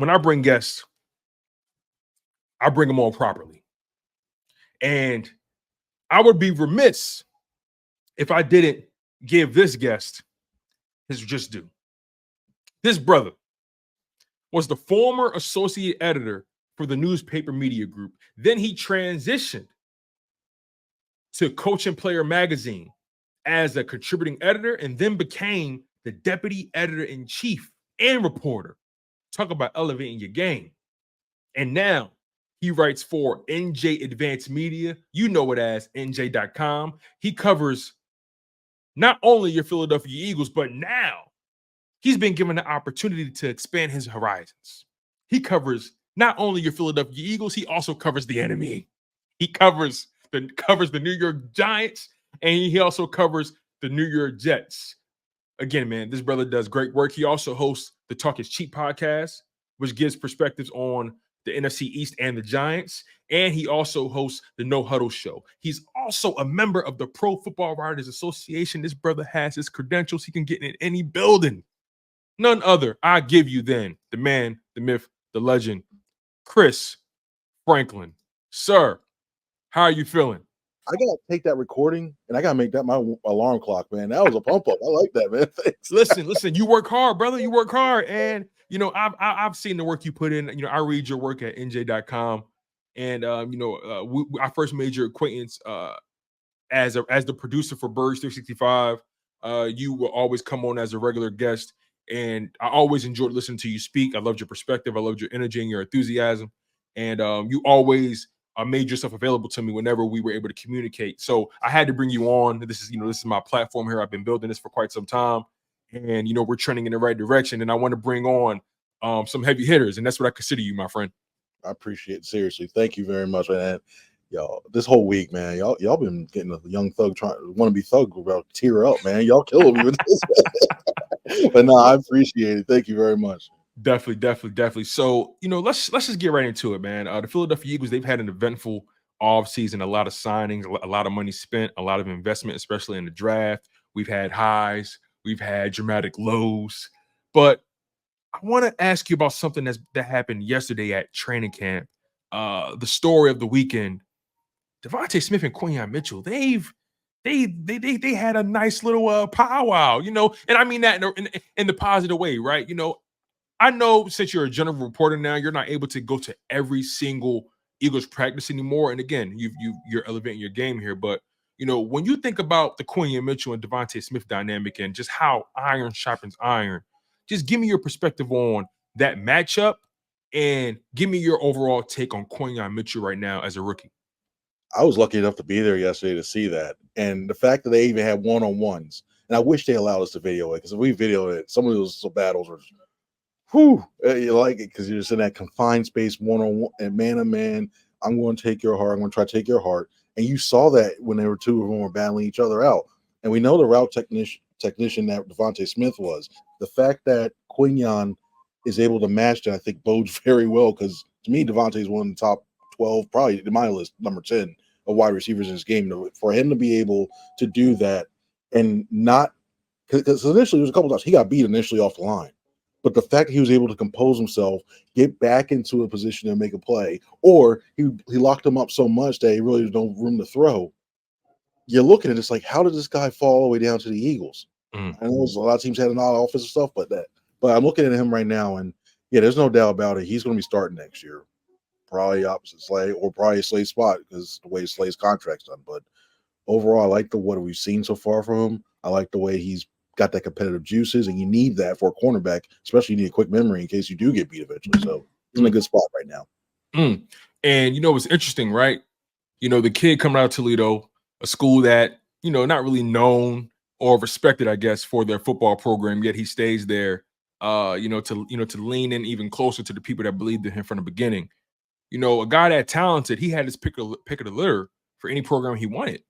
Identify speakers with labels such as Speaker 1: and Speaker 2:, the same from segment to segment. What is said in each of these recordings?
Speaker 1: when I bring guests, I bring them on properly. And I would be remiss if I didn't give this guest his just due. This brother was the former associate editor for the newspaper media group. Then he transitioned to Coach and Player magazine as a contributing editor and then became the deputy editor-in-chief and reporter. Talk about elevating your game. And now he writes for NJ Advanced Media. You know it as NJ.com. He covers not only your Philadelphia Eagles, but now he's been given the opportunity to expand his horizons. He covers not only your Philadelphia Eagles, he also covers the enemy. He covers the New York Giants, and he also covers the New York Jets. Again, man, this brother does great work. He also hosts the Talk is Cheap podcast, which gives perspectives on the NFC East and the Giants. And he also hosts the No Huddle Show. He's also a member of the Pro Football Writers Association. This brother has his credentials. He can get in any building. None other, I give you then, the man, the myth, the legend, Chris Franklin. Sir, how are you feeling?
Speaker 2: I gotta take that recording and I gotta make that my alarm clock, man. That was a pump up. I like that, man. Thanks.
Speaker 1: Listen. You work hard, brother. You work hard, and I've seen the work you put in. I read your work at NJ.com, and I first made your acquaintance as the producer for Birds 365. You will always come on as a regular guest, and I always enjoyed listening to you speak. I loved your perspective. I loved your energy and your enthusiasm, and you always made yourself available to me whenever we were able to communicate. So I had to bring you on. This is my platform here. I've been building this for quite some time, and we're trending in the right direction. And I want to bring on some heavy hitters, and that's what I consider you, my friend.
Speaker 2: I appreciate it. Seriously. Thank you very much, man. Y'all, this whole week, man, y'all been getting a young thug trying to want to be thug about to tear up, man. Y'all killing me with this. But no, I appreciate it. Thank you very much.
Speaker 1: Definitely. So, let's just get right into it, man. The Philadelphia Eagles, they've had an eventful offseason, a lot of signings, a lot of money spent, a lot of investment, especially in the draft. We've had highs, we've had dramatic lows. But I want to ask you about something that happened yesterday at training camp. The story of the weekend. DeVonta Smith and Quinyon Mitchell, they had a nice little powwow, and I mean that in the positive way, right? I know since you're a general reporter now, you're not able to go to every single Eagles practice anymore. And again, you're elevating your game here. But, when you think about the Quinyon Mitchell and DeVonta Smith dynamic and just how iron sharpens iron, just give me your perspective on that matchup and give me your overall take on Quinyon Mitchell right now as a rookie.
Speaker 2: I was lucky enough to be there yesterday to see that. And the fact that they even had one-on-ones. And I wish they allowed us to video it, because if we videoed it, some of those battles were you like it because you're just in that confined space, one-on-one and man-to-man. I'm going to take your heart. I'm going to try to take your heart. And you saw that when they were two of them were battling each other out. And we know the route technician that DeVonta Smith was. The fact that Quinyon is able to match that, I think, bodes very well, because to me, DeVonta is one of the top 12, probably in my list, number 10 of wide receivers in this game. For him to be able to do that and not – because initially there was a couple times he got beat initially off the line. But the fact that he was able to compose himself, get back into a position and make a play, or he locked him up so much that he really had no room to throw. You're looking at it, it's like, how did this guy fall all the way down to the Eagles? I know a lot of teams had a lot of offensive stuff, but I'm looking at him right now, and yeah, there's no doubt about it. He's going to be starting next year, probably opposite Slay, or probably Slay's spot because the way Slay's contract's done. But overall, I like what we've seen so far from him. I like the way he's got that competitive juices, and you need that for a cornerback, especially you need a quick memory in case you do get beat eventually. So he's in a good spot right now.
Speaker 1: And it's interesting, right? The kid coming out of Toledo, a school that, not really known or respected, I guess, for their football program, yet he stays there, to lean in even closer to the people that believed in him from the beginning. A guy that talented, he had his pick of the litter for any program he wanted,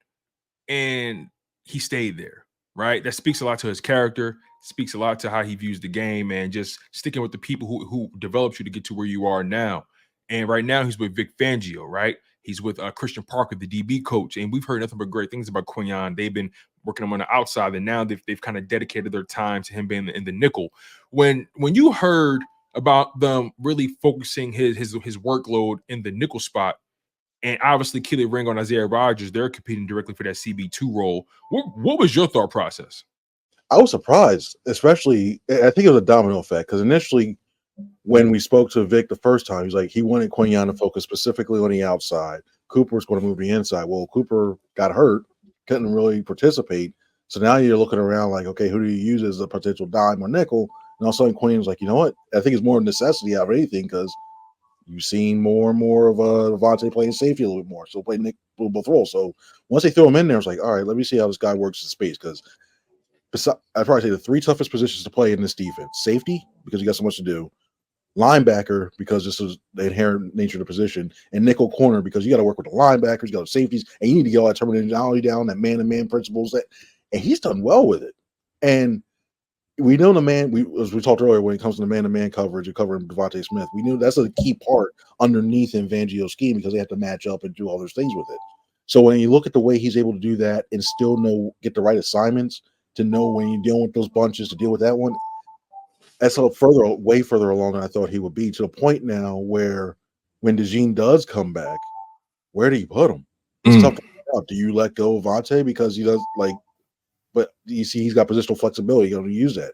Speaker 1: and he stayed there. Right, that speaks a lot to his character, speaks a lot to how he views the game, and just sticking with the people who developed you to get to where you are now. And right now, he's with Vic Fangio, right? He's with Christian Parker, the DB coach, and we've heard nothing but great things about Quinyon. They've been working him on the outside, and now they've kind of dedicated their time to him being in the nickel. When you heard about them really focusing his workload in the nickel spot. And obviously, Keely Ringo and Isaiah Rodgers, they're competing directly for that CB2 role. What was your thought process?
Speaker 2: I was surprised, especially, I think it was a domino effect, because initially when we spoke to Vic the first time, he's like, he wanted Quinyon to focus specifically on the outside. Cooper's going to move the inside. Well, Cooper got hurt, couldn't really participate. So now you're looking around like, okay, who do you use as a potential dime or nickel? And all of a sudden, Quinyon's like, you know what? I think it's more necessity out of anything, because you've seen more and more of DeVonta playing safety a little bit more, so play Nick both roles. So once they threw him in there, it's like, all right, let me see how this guy works in space, because I'd probably say the 3 toughest positions to play in this defense: safety, because you got so much to do; linebacker, because this is the inherent nature of the position; and nickel corner, because you got to work with the linebackers, you got the safeties, and you need to get all that terminology down, that man-to-man principles. And he's done well with it. And we know the man, as we talked earlier, when it comes to the man-to-man coverage and covering DeVonta Smith, we knew that's a key part underneath in Fangio's scheme, because they have to match up and do all those things with it. So when you look at the way he's able to do that and still get the right assignments, to know when you're dealing with those bunches, to deal with that one, that's way further along than I thought he would be, to the point now where when DeJean does come back, where do you put him? It's tough to figure out. Do you let go of Vontae because he does, like, but you see he's got positional flexibility, you're going to use that.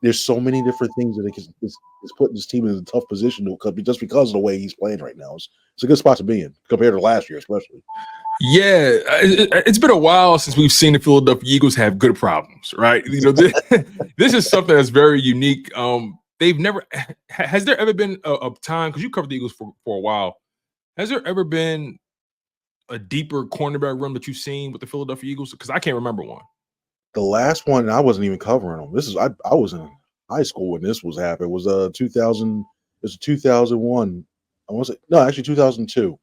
Speaker 2: There's so many different things that it's putting this team in a tough position just because of the way he's playing right now. It's a good spot to be in compared to last year, especially.
Speaker 1: Yeah, it's been a while since we've seen the Philadelphia Eagles have good problems, right? You know, this is something that's very unique. They've never has there ever been a time, because you covered the Eagles for a while, has there ever been a deeper cornerback room that you've seen with the Philadelphia Eagles? Because I can't remember one.
Speaker 2: The last one, I wasn't even covering them. I was in high school when this was happening. It was 2000. It was 2001. I want to say, no, actually 2002.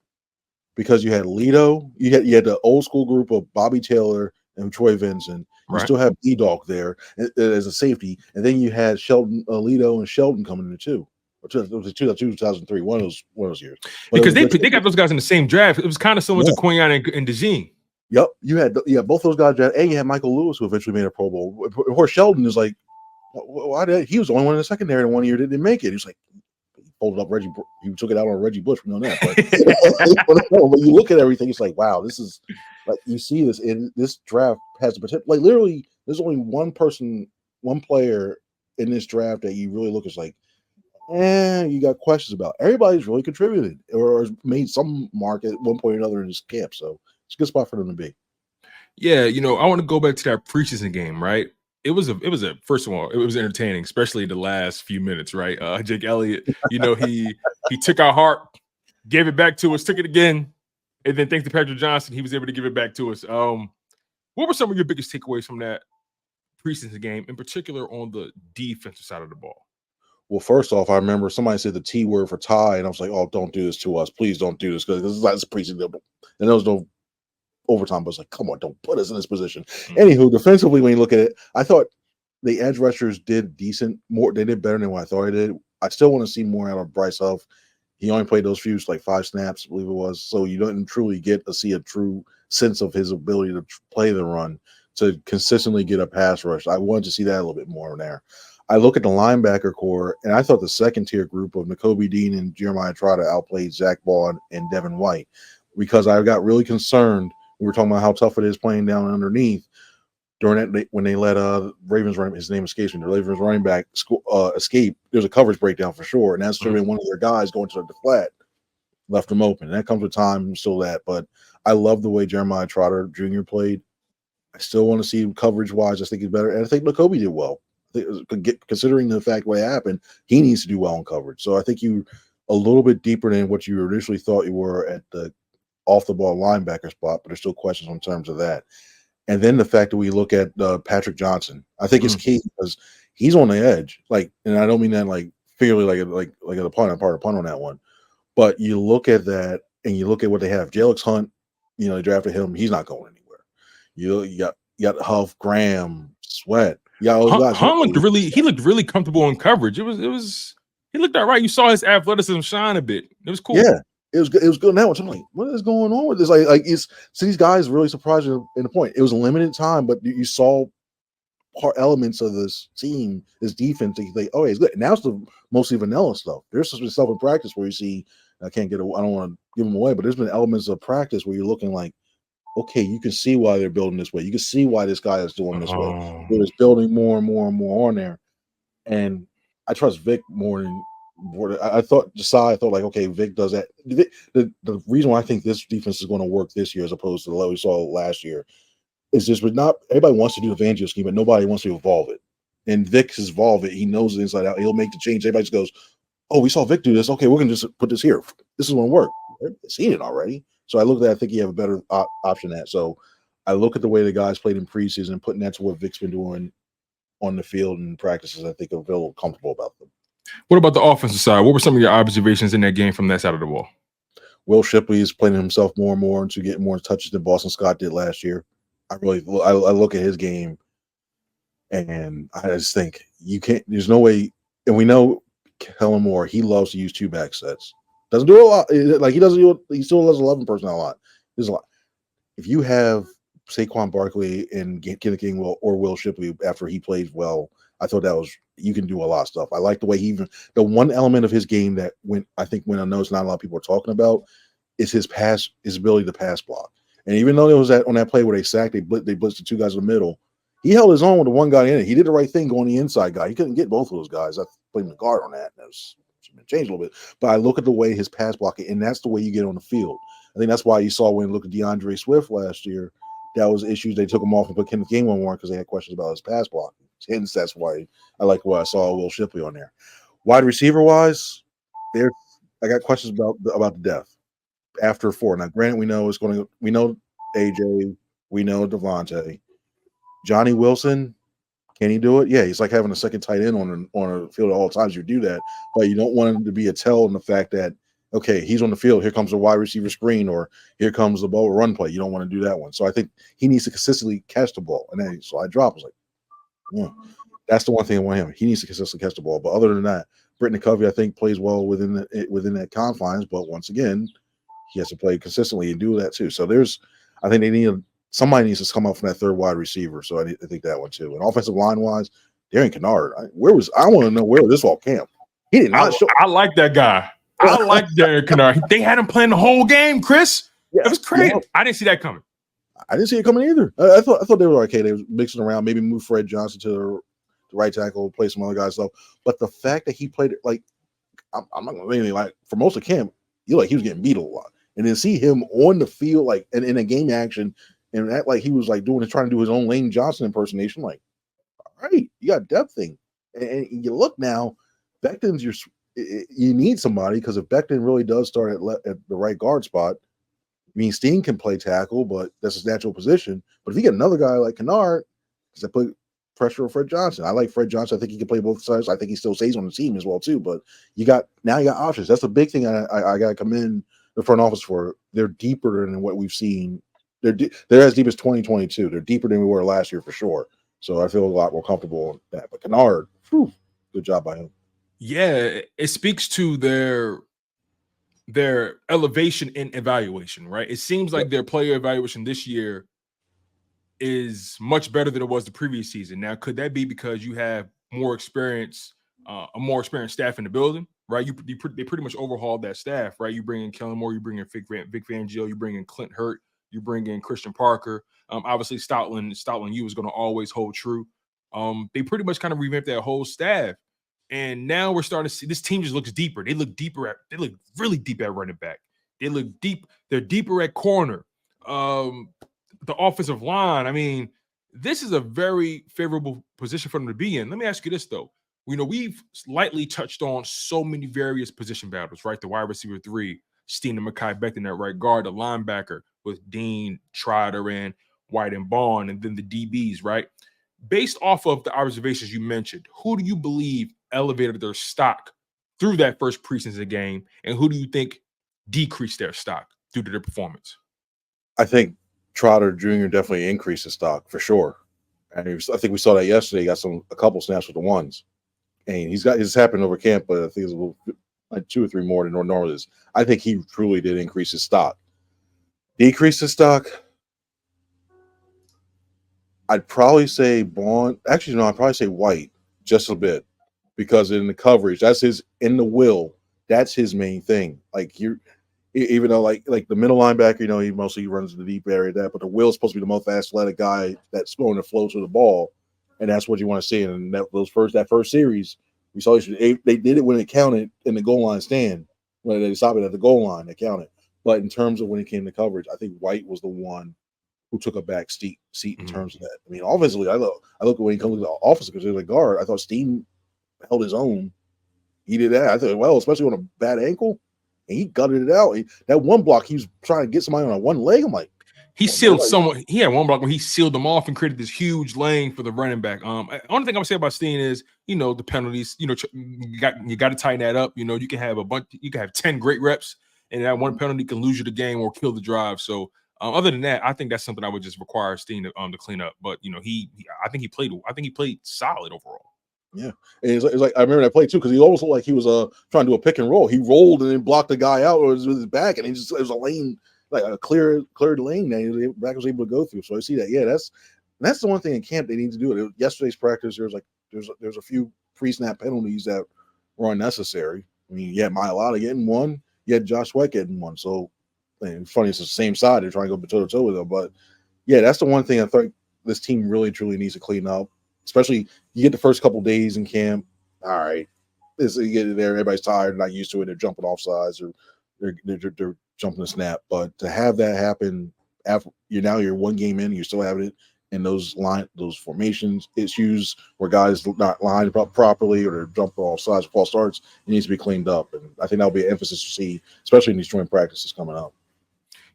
Speaker 2: Because you had Lito, you had the old school group of Bobby Taylor and Troy Vincent. You still have E-Dog there as a safety, and then you had Sheldon, Lito, and Sheldon coming in too. It was 2003, one of those years. But
Speaker 1: because they got those guys in the same draft. It was kind of similar to Quinyon and DeJean.
Speaker 2: Yep, you had both those guys, and you had Michael Lewis, who eventually made a Pro Bowl. Where Sheldon is like, he was the only one in the secondary in 1 year that didn't make it. He was like, folded up Reggie. He took it out on Reggie Bush. We know that. But you look at everything, it's like, wow, this is like, you see this in this draft has the potential. Like, literally, there's only one player in this draft that you really look at like, you got questions about. Everybody's really contributed or has made some mark at one point or another in this camp. So it's a good spot for them to be.
Speaker 1: Yeah, I want to go back to that preseason game, right? It was first of all, it was entertaining, especially the last few minutes, right? Jake Elliott, he took our heart, gave it back to us, took it again, and then thanks to Patrick Johnson, he was able to give it back to us. What were some of your biggest takeaways from that preseason game, in particular on the defensive side of the ball?
Speaker 2: Well, first off, I remember somebody said the T word for tie, and I was like, "Oh, don't do this to us, please don't do this," because this is like preseason, and there was no overtime. But I was like, "Come on, don't put us in this position." Anywho, defensively, when you look at it, I thought the edge rushers did decent. They did better than what I thought they did. I still want to see more out of Bryce Huff. He only played those few, like 5 snaps, I believe it was. So you don't truly get to see a true sense of his ability to play the run, to consistently get a pass rush. I wanted to see that a little bit more there. I look at the linebacker core, and I thought the second-tier group of Nakobe Dean and Jeremiah Trotter outplayed Zach Bond and Devin White, because I got really concerned. We were talking about how tough it is playing down underneath during that when they let Ravens run. His name escapes me. The Ravens running back escape. There's a coverage breakdown for sure, and that's been one of their guys going to the flat, left him open. And that comes with time, still that. But I love the way Jeremiah Trotter Jr. played. I still want to see coverage-wise. I think he's better, and I think Nakobe did well. Considering the fact what happened, he needs to do well in coverage. So I think you a little bit deeper than what you initially thought you were at the off-the-ball linebacker spot, but there's still questions in terms of that. And then the fact that we look at Patrick Johnson, I think is key, because he's on the edge. Like, and I don't mean that like fairly like a punt on that one, but you look at that and you look at what they have. Jalix Hunt, they drafted him. He's not going anywhere. You got Huff, Graham, Sweat. Yeah,
Speaker 1: Hunt looked really comfortable in coverage. He looked all right. You saw his athleticism shine a bit. It was cool.
Speaker 2: Yeah, it was good. Now I'm like, what is going on with this? Like these guys really surprised you in the point. It was a limited time, but you saw elements of this team, this defense, you think, oh, it's good. Now it's the mostly vanilla stuff. There's some stuff in practice where you see, I don't want to give them away, but there's been elements of practice where you're looking like, okay, you can see why they're building this way. You can see why this guy is doing this way. It's building more and more and more on there. And I trust Vic more than I thought. I thought like, okay, Vic does that. The reason why I think this defense is going to work this year as opposed to the level we saw last year is just not everybody wants to do the Fangio scheme, but nobody wants to evolve it. And Vic has evolved it. He knows it inside out. He'll make the change. Everybody just goes, oh, we saw Vic do this. Okay, we're going to just put this here. This is going to work. They've seen it already. So I look at that. I think you have a better option at. So I look at the way the guys played in preseason and putting that to what Vic's been doing on the field and practices. I think I feel a little comfortable about them.
Speaker 1: What about the offensive side? What were some of your observations in that game from that side of the ball?
Speaker 2: Will Shipley is playing himself more and more into getting more touches than Boston Scott did last year. I look at his game, and I just think you can't. There's no way, and we know Kellen Moore. He loves to use 2 back sets. Doesn't do a lot. Like he doesn't do it. He still does 11 personnel a lot. There's a lot. If you have Saquon Barkley and Kenneth Gainwell or Will Shipley after he plays well, I thought you can do a lot of stuff. I like the way the one element of his game that went unnoticed, not a lot of people are talking about, is his ability to pass block. And even though it was on that play where they sacked, they blitzed the 2 guys in the middle, he held his own with the 1 guy in it. He did the right thing going the inside guy. He couldn't get both of those guys. I played him the guard on that. And it's been changed a little bit. But I look at the way his pass blocking, and that's the way you get on the field. I think that's why you saw when you look at DeAndre Swift last year, that was issues. They took him off and put Kenneth Gainwell on because they had questions about his pass blocking. Hence, that's why I like what I saw Will Shipley on there. Wide receiver wise, I got questions about the depth after 4. Now, granted, we know AJ, we know DeVonta, Johnny Wilson. Can he do it? Yeah, he's like having a second tight end on a field at all times. You do that, but you don't want him to be a tell in the fact that, okay, he's on the field. Here comes a wide receiver screen, or here comes the ball run play. You don't want to do that one. So I think he needs to consistently catch the ball. And then so I dropped. I was like, that's the one thing I want him. He needs to consistently catch the ball. But other than that, Brittany Covey, I think, plays well within that confines. But once again, he has to play consistently and do that too. So I think somebody needs to come up from that third wide receiver. So I think that one too. And offensive line wise, Darren Kennard. I want to know where this all camp. He did not show.
Speaker 1: I like that guy. I like Darren Kennard. They had him playing the whole game, Chris. Yeah, it was crazy. Yeah. I didn't see that coming.
Speaker 2: I didn't see it coming either. I thought they were okay. They were mixing around, maybe move Fred Johnson to the right tackle, play some other guys stuff. But the fact that he played it, like, I'm not gonna say anything, like, for most of camp, he was getting beat a lot. And then see him on the field, like, and in a game action, and act like he was like trying to do his own Lane Johnson impersonation. Like, all right, you got depth thing. And you look now, Becton's you need somebody, because if Becton really does start at the right guard spot, I mean, Steen can play tackle, but that's his natural position. But if you get another guy like Kennard, does that put pressure on Fred Johnson? I like Fred Johnson. I think he can play both sides. I think he still stays on the team as well too. But you got options. That's the big thing I got to commend the front office for. They're deeper than what we've seen. They're as deep as 2022. They're deeper than we were last year for sure. So I feel a lot more comfortable with that. But Kennard, good job by him.
Speaker 1: Yeah, it speaks to their elevation in evaluation, right? It seems like their player evaluation this year is much better than it was the previous season. Now, could that be because you have more experience, a more experienced staff in the building, right? They pretty much overhauled that staff, right? You bring in Kellen Moore, you bring in Vic Fangio, you bring in Clint Hurt, you bring in Christian Parker. Obviously, Stoutland U is going to always hold true. They pretty much kind of revamped that whole staff. And now we're starting to see this team just looks deeper. They look really deep at running back. They look deep. They're deeper at corner. The offensive line. I mean, this is a very favorable position for them to be in. Let me ask you this though. We've lightly touched on so many various position battles, right? The wide receiver 3, Steen and Mekhi Becton at right guard, the linebacker with Dean, Trotter, and White and Bond, and then the DBs, right? Based off of the observations you mentioned, who do you believe elevated their stock through that first preseason game, and who do you think decreased their stock due to their performance?
Speaker 2: I think Trotter Jr. definitely increased his stock for sure. And I think we saw that yesterday. He got a couple snaps with the ones. And it's happened over camp, but I think it's a little like 2 or 3 more than normal is. I think he truly did increase his stock. Decrease his stock. I'd probably say Bond. Actually, no, I'd probably say White just a bit because in the coverage, that's his in the will. That's his main thing. Like even though like the middle linebacker, he mostly runs the deep area. But the will is supposed to be the most athletic guy that's going to flow to the ball, and that's what you want to see. And that first series, we saw they did it when it counted in the goal line stand when they stopped it at the goal line. They counted. But in terms of when it came to coverage, I think White was the one who took a back seat in terms of that. I mean, offensively, I look at when he comes to the offensive because they're a guard. I thought Steen held his own. He did that. I thought, well, especially on a bad ankle, and he gutted it out. That one block, he was trying to get somebody on one leg. I'm like,
Speaker 1: he sealed someone. He had one block where he sealed them off and created this huge lane for the running back. Only thing I would say about Steen is, the penalties. You got to tighten that up. You can have you can have 10 great reps, and that one penalty can lose you the game or kill the drive. So other than that, I think that's something I would just require Steen to clean up. But I think he played solid overall.
Speaker 2: Yeah, and it's like I remember that play too because he almost looked like he was trying to do a pick and roll. He rolled and then blocked the guy out with his back, and it was a lane, like a cleared lane that the back was able to go through. So I see that. Yeah, that's the one thing in camp they need to do. Yesterday's practice, there's a few pre-snap penalties that were unnecessary. I mean, you had Mailata getting one, you had Josh Sweat getting one. So funny, it's the same side. They're trying to go toe to toe with them, but yeah, that's the one thing I think this team really truly needs to clean up. Especially you get the first couple days in camp. All right, you get there, everybody's tired, not used to it. They're jumping off sides or they're jumping the snap. But to have that happen after you're one game in, you're still having it in those formations issues where guys not lined up properly or they're jumping off sides or false starts, it needs to be cleaned up. And I think that'll be an emphasis to see, especially in these joint practices coming up.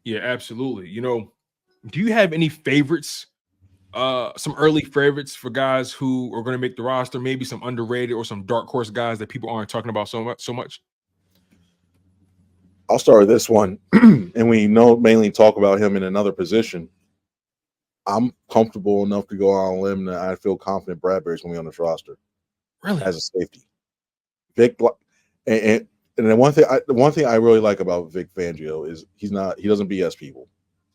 Speaker 1: Yeah, absolutely. Do you have any favorites? Some early favorites for guys who are going to make the roster, maybe some underrated or some dark horse guys that people aren't talking about so much.
Speaker 2: I'll start with this one, and we mainly talk about him in another position. I'm comfortable enough to go on a limb that I feel confident Bradbury's going to be on this roster,
Speaker 1: really,
Speaker 2: as a safety. Vic, and the one thing I really like about Vic Fangio is he doesn't BS people.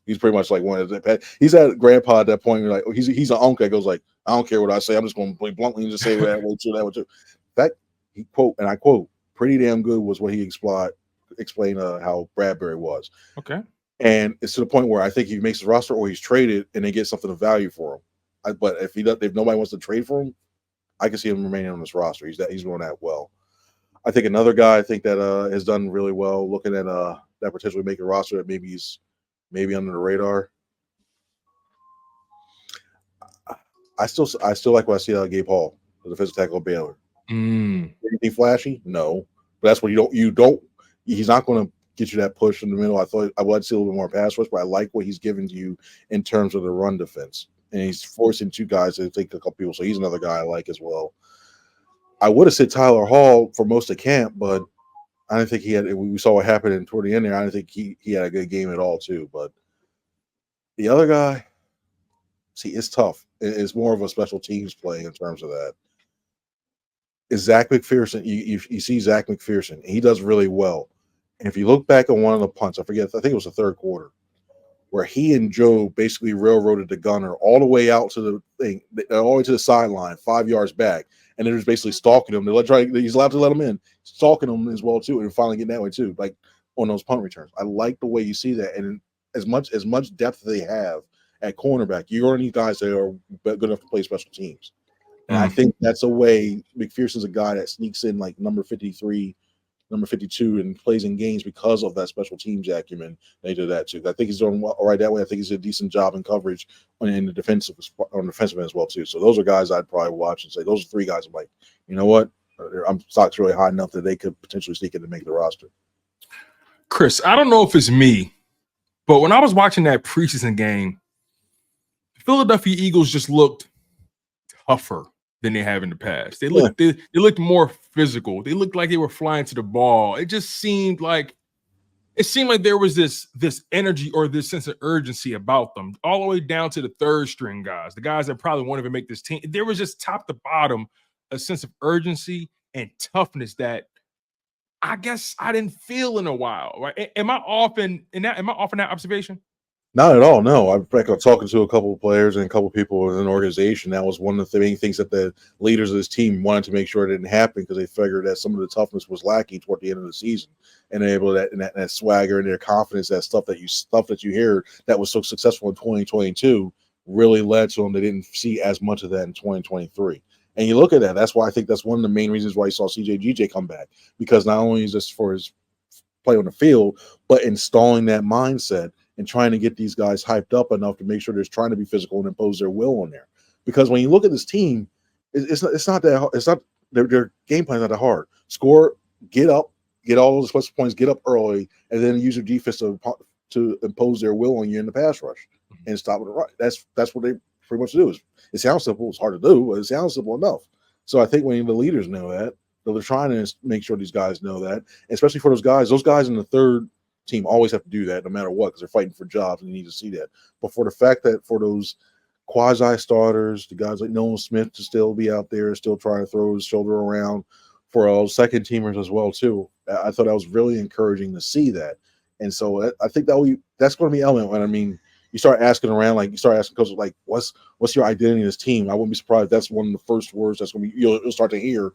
Speaker 2: He's pretty much like one of the. He's at grandpa at that point. You're like, he's an uncle that goes like, I don't care what I say. I'm just going to play bluntly and just say that way too, that way too. In fact, I quote, pretty damn good was what he explained how Bradbury was.
Speaker 1: Okay.
Speaker 2: And it's to the point where I think he makes the roster or he's traded and they get something of value for him. But if nobody wants to trade for him, I can see him remaining on this roster. He's doing that well. I think another guy that has done really well, looking at that potentially make a roster that maybe under the radar. I still like what I see out of Gabe Hall, the defensive tackle of Baylor. Anything flashy? No, but that's what you don't. He's not going to get you that push in the middle. I thought I would see a little bit more pass rush, but I like what he's given to you in terms of the run defense, and he's forcing two guys to take a couple people. So he's another guy I like as well. I would have said Tyler Hall for most of camp, but I didn't think he had. We saw what happened toward the end there. I didn't think he had a good game at all, too. But the other guy, see, it's tough. It's more of a special teams play in terms of that. Is Zach McPherson? You see Zach McPherson. He does really well. And if you look back on one of the punts, I think it was the third quarter, where he and Joe basically railroaded the gunner all the way out to the thing, all the way to the sideline, 5 yards back. And they're just basically stalking him. He's allowed to let him in, stalking him as well too, and finally getting that way too, like on those punt returns. I like the way you see that, and as much depth they have at cornerback, you're going to need guys that are good enough to play special teams. And I think that's a way. McPherson's a guy that sneaks in like number 53, number 52, and plays in games because of that special teams acumen. They do that too. I think he's doing all right that way. I think he's a decent job in coverage in the defensive end as well too. So those are guys I'd probably watch and say those are three guys. I'm like, you know what? I'm stock's really high enough that they could potentially sneak in and make the roster.
Speaker 1: Chris, I don't know if it's me, but when I was watching that preseason game, the Philadelphia Eagles just looked tougher than they have in the past. They looked more physical. They looked like they were flying to the ball. It seemed like there was this energy or this sense of urgency about them, all the way down to the third string guys, the guys that probably won't even make this team. There was just top to bottom a sense of urgency and toughness that I guess I didn't feel in a while. Right? Am I off in that observation?
Speaker 2: Not at all. No, I'm talking to a couple of players and a couple of people within the organization. That was one of the main things that the leaders of this team wanted to make sure it didn't happen because they figured that some of the toughness was lacking toward the end of the season, and they're able to that swagger and their confidence, that stuff that you hear that was so successful in 2022 really led to them. They didn't see as much of that in 2023. And you look at that. That's why I think that's one of the main reasons why you saw CJ come back, because not only is this for his play on the field, but installing that mindset and trying to get these guys hyped up enough to make sure they're trying to be physical and impose their will on there. Because when you look at this team, it's not their game plan is not that hard. Score, get up, get all those special points, get up early, and then use your defense to impose their will on you in the pass rush and stop it right. That's what they pretty much do. It sounds simple. It's hard to do, but it sounds simple enough. So I think when the leaders know that, they're trying to make sure these guys know that, especially for those guys in the third team always have to do that no matter what, because they're fighting for jobs and you need to see that. But for the fact that for those quasi starters, the guys like Nolan Smith to still be out there, still trying to throw his shoulder around, for all second teamers as well too, I thought that was really encouraging to see that. And so I think that's going to be element when, I mean, you start asking around, like you start asking coaches, like, what's your identity in this team? I wouldn't be surprised if that's one of the first words that's going to be you'll start to hear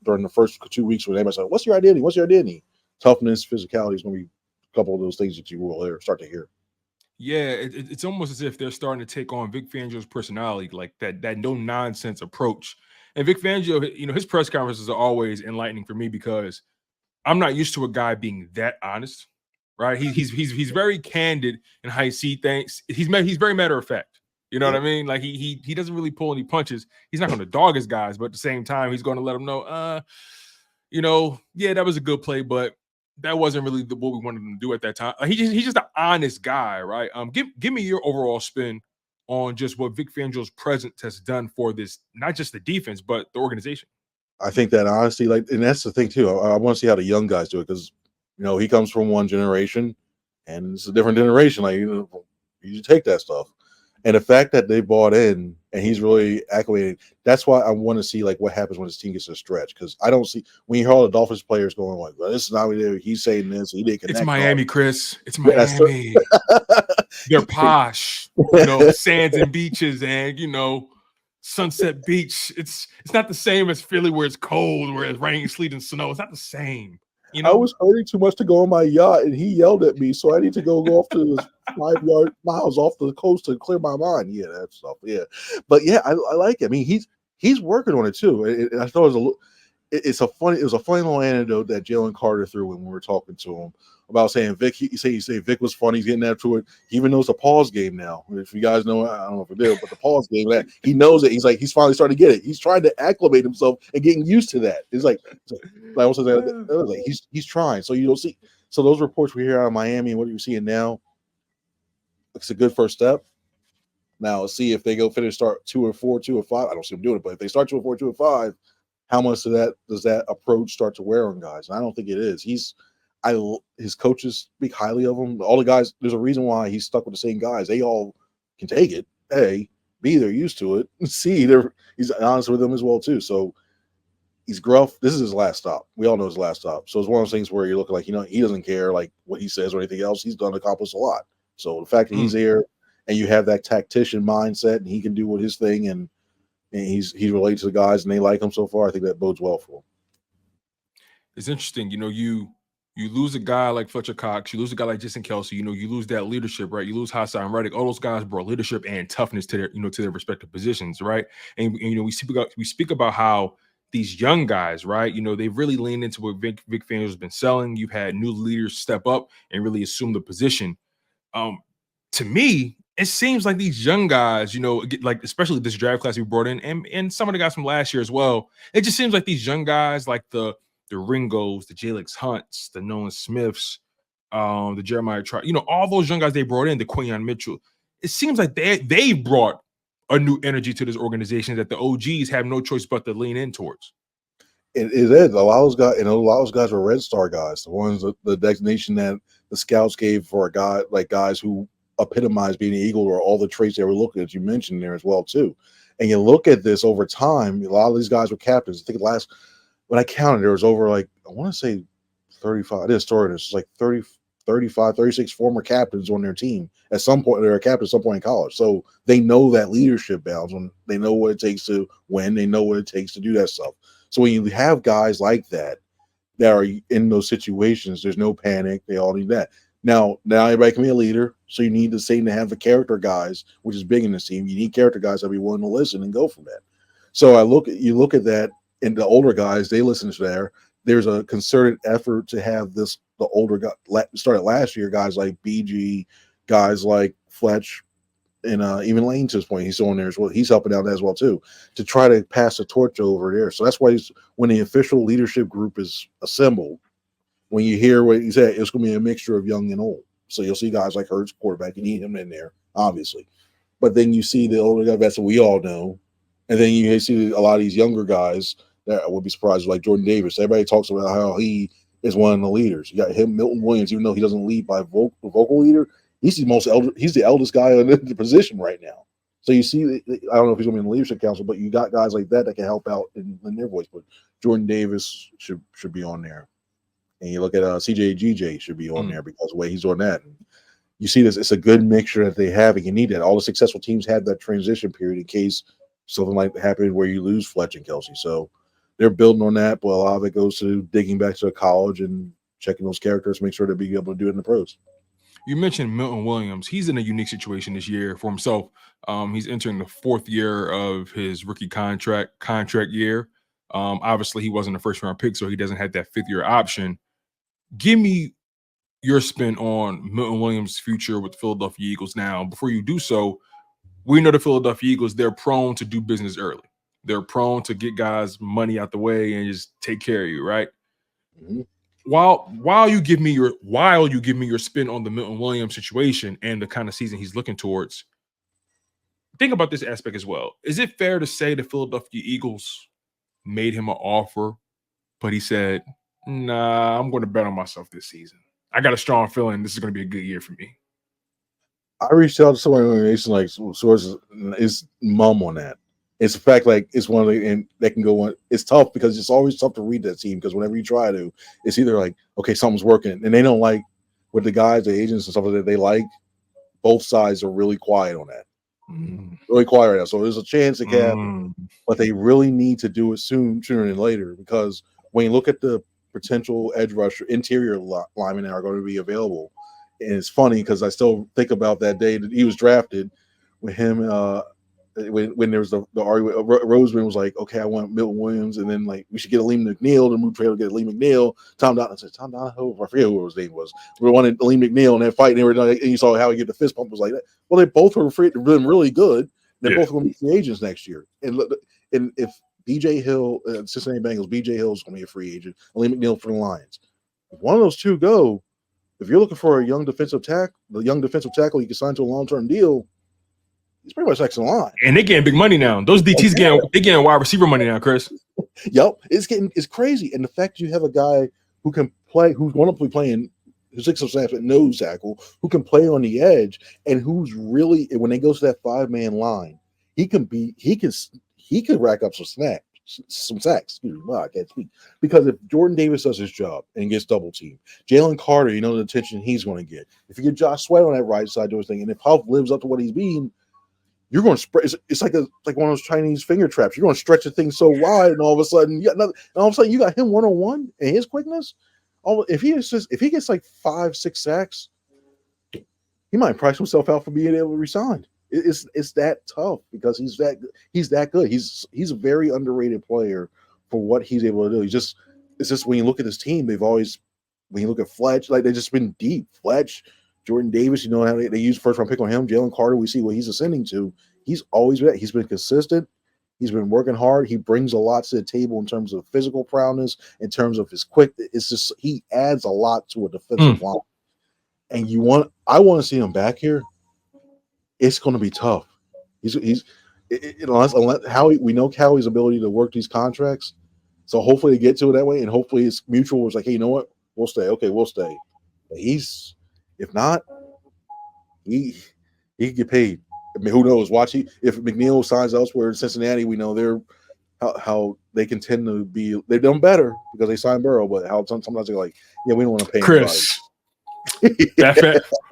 Speaker 2: during the first 2 weeks when everybody's like, what's your identity? What's your identity? Toughness, physicality is going to be a couple of those things that you will start to hear.
Speaker 1: Yeah, it's almost as if they're starting to take on Vic Fangio's personality, like that no nonsense approach. And Vic Fangio, his press conferences are always enlightening for me because I'm not used to a guy being that honest, right? He's very candid in how he see things. He's very matter of fact. You know what I mean? Like he doesn't really pull any punches. He's not going to dog his guys, but at the same time, he's going to let them know, yeah, that was a good play, but that wasn't really what we wanted him to do at that time. He's just an honest guy, right? Give me your overall spin on just what Vic Fangio's presence has done for this, not just the defense, but the organization.
Speaker 2: I think that honestly, and that's the thing too. I want to see how the young guys do it because, he comes from one generation, and it's a different generation. Like, you take that stuff, and the fact that they bought in and he's really acclimated. That's why I want to see like what happens when his team gets a stretch, because I don't see when you hear all the Dolphins players going like, well, "This is not what he did. He's saying this. He didn't connect."
Speaker 1: It's Miami, Chris. It's Miami. They're posh, sands and beaches, and Sunset Beach. It's not the same as Philly where it's cold, where it's rain, sleet, and snow. It's not the same.
Speaker 2: I was hurting too much to go on my yacht, and he yelled at me, so I need to go off to this 5 miles off the coast to clear my mind. Yeah, that stuff. Yeah, but yeah, I like it. I mean, he's working on it too. And I thought it was a funny little anecdote that Jalen Carter threw when we were talking to him about saying Vic. He say Vic was funny. He's getting after it. He even knows the pause game now. If you guys know, I don't know if it did, but the pause game, that he knows it. He's finally starting to get it. He's trying to acclimate himself and getting used to that. It's like he's trying. So you don't see. So those reports we hear out of Miami and what you're seeing now, it's a good first step. Now let's see if they start 2-4, 2-5. I don't see them doing it, but if they start 2-4, 2-5, how much of that does that approach start to wear on guys? And I don't think it is. His coaches speak highly of him. All the guys, there's a reason why he's stuck with the same guys. They all can take it. A, B, they're used to it. C, he's honest with them as well too. So he's gruff. This is his last stop. We all know his last stop. So it's one of those things where you're looking like, he doesn't care like what he says or anything else. He's done accomplished a lot. So the fact that he's there and you have that tactician mindset and he can do what his thing and he's related to the guys and they like him so far, I think that bodes well for him.
Speaker 1: It's interesting. You lose a guy like Fletcher Cox, you lose a guy like Jason Kelsey, you lose that leadership, right? You lose Hassan Reddick. All those guys brought leadership and toughness to their respective positions, right? And we speak about how these young guys, right? They've really leaned into what Vic Fangio has been selling. You've had new leaders step up and really assume the position. To me, it seems like these young guys, like especially this draft class we brought in, and some of the guys from last year as well. It just seems like these young guys, like the Ringos, the Jalen Hunts, the Nolan Smiths, the Jeremiah Trotter, all those young guys they brought in, the Quinyon Mitchell. It seems like they brought a new energy to this organization that the OGs have no choice but to lean in towards.
Speaker 2: It is. A lot of those guys, a lot of those guys were Red Star guys, the ones the designation that the scouts gave for a guy like guys who epitomize being an Eagle or all the traits they were looking at. You mentioned there as well too. And you look at this over time, a lot of these guys were captains. I think when I counted, there was over I want to say 35. I did a story. There's like 30, 35, 36 former captains on their team. At some point, they're a captain at some point in college. So they know that leadership balance. When they know what it takes to win, they know what it takes to do that stuff. So when you have guys like that are in those situations, there's no panic. They all need that. Now everybody can be a leader. So you need to have the character guys, which is big in this team. You need character guys that be willing to listen and go from that. So you look at that, and the older guys, they listen to there. There's a concerted effort to have the older guy started last year, guys like BG, guys like Fletch, and even Lane to this point, he's on there as well. He's helping out as well too, to try to pass the torch over there. So that's why when the official leadership group is assembled, when you hear what he said, it's going to be a mixture of young and old. So you'll see guys like Hurts, quarterback. You need him in there, obviously. But then you see the older guys, that's what we all know. And then you see a lot of these younger guys that I would be surprised, like Jordan Davis. Everybody talks about how he is one of the leaders. You got him, Milton Williams, even though he doesn't lead by vocal leader, he's the eldest guy in the position right now. So you see, I don't know if he's going to be in the leadership council, but you got guys like that can help out in their voice. But Jordan Davis should be on there. And you look at CJ GJ should be on there because the way he's doing that. And you see this, it's a good mixture that they have, and you need that. All the successful teams had that transition period in case something like that happened where you lose Fletch and Kelsey. So they're building on that, but a lot of it goes to digging back to college and checking those characters, make sure to be able to do it in the pros.
Speaker 1: You mentioned Milton Williams. He's in a unique situation this year for himself. He's entering the 4th year of his rookie contract year. Obviously, he wasn't a first-round pick, so he doesn't have that 5th-year option. Give me your spin on Milton Williams' future with the Philadelphia Eagles. Now, before you do so, we know the Philadelphia Eagles, they're prone to do business early. They're prone to get guys money out the way and just take care of you, right?
Speaker 2: Mm-hmm.
Speaker 1: While you give me your spin on the Milton Williams situation and the kind of season he's looking towards, think about this aspect as well. Is it fair to say the Philadelphia Eagles made him an offer, but he said, nah, I'm going to bet on myself this season. I got a strong feeling this is going to be a good year for me.
Speaker 2: I reached out to someone like sources, his mom on that. It's the fact like it's one of the, and that can go on. It's tough because it's always tough to read that team because whenever you try to, it's either like, okay, something's working, and they don't like with the guys, the agents and stuff like that. They like both sides are really quiet on that, really quiet right now. So there's a chance it can happen, but they really need to do it sooner than later because when you look at the potential edge rusher, interior linemen that are going to be available, and it's funny because I still think about that day that he was drafted with him. When there was the argument, Roseman was like, okay, I want Milton Williams, and then like we should get a Lee McNeil, the move trade to get a Lee McNeil. Tom Donahoe, I forget who his name was. We wanted Lee McNeil in that fight, and they were like, and you saw how he get the fist pump was like that. Well, they both were been really good. They're both going to be free agents next year, and if B.J. Hill, Cincinnati Bengals, B.J. Hill is going to be a free agent, and Lee McNeil for the Lions. If one of those two go, if you're looking for a young defensive tackle you can sign to a long-term deal. He's pretty much next in line.
Speaker 1: And they're getting big money now. Those DTs getting wide receiver money now, Chris.
Speaker 2: Yep. It's crazy. And the fact you have a guy who can play, who's going to be playing, who's 6 snaps at nose tackle, who can play on the edge, and who's really, when they go to that 5-man line, he can rack up some sacks. Excuse me, I can't speak. Because if Jordan Davis does his job and gets double teamed, Jalen Carter, you know the attention he's going to get. If you get Josh Sweat on that right side doing his thing, and if Huff lives up to what he's being, you're going to spread. It's like one of those Chinese finger traps. You're going to stretch the thing so wide, and all of a sudden, you got him 1-on-1 and his quickness. If he gets like 5-6 sacks, he might price himself out for being able to resign. It's that tough because he's that good. He's a very underrated player for what he's able to do. It's just when you look at this team, when you look at Fletch, like they've just been deep. Fletch, Jordan Davis, you know how they use first round pick on him. Jalen Carter, we see what he's ascending to. He's always been. He's been consistent. He's been working hard. He brings a lot to the table in terms of physical prowess, in terms of his quick. It's just he adds a lot to a defensive line. And I want to see him back here. It's going to be tough. Unless we know Howie's ability to work these contracts. So hopefully they get to it that way, and hopefully it's mutual. It's like, hey, you know what? We'll stay. Okay, we'll stay. But if not, he can get paid. I mean, who knows? If McNeil signs elsewhere in Cincinnati, we know they're how they can tend to be. They've done better because they signed Burrow, but how sometimes they're like, yeah, we don't want to pay
Speaker 1: Chris.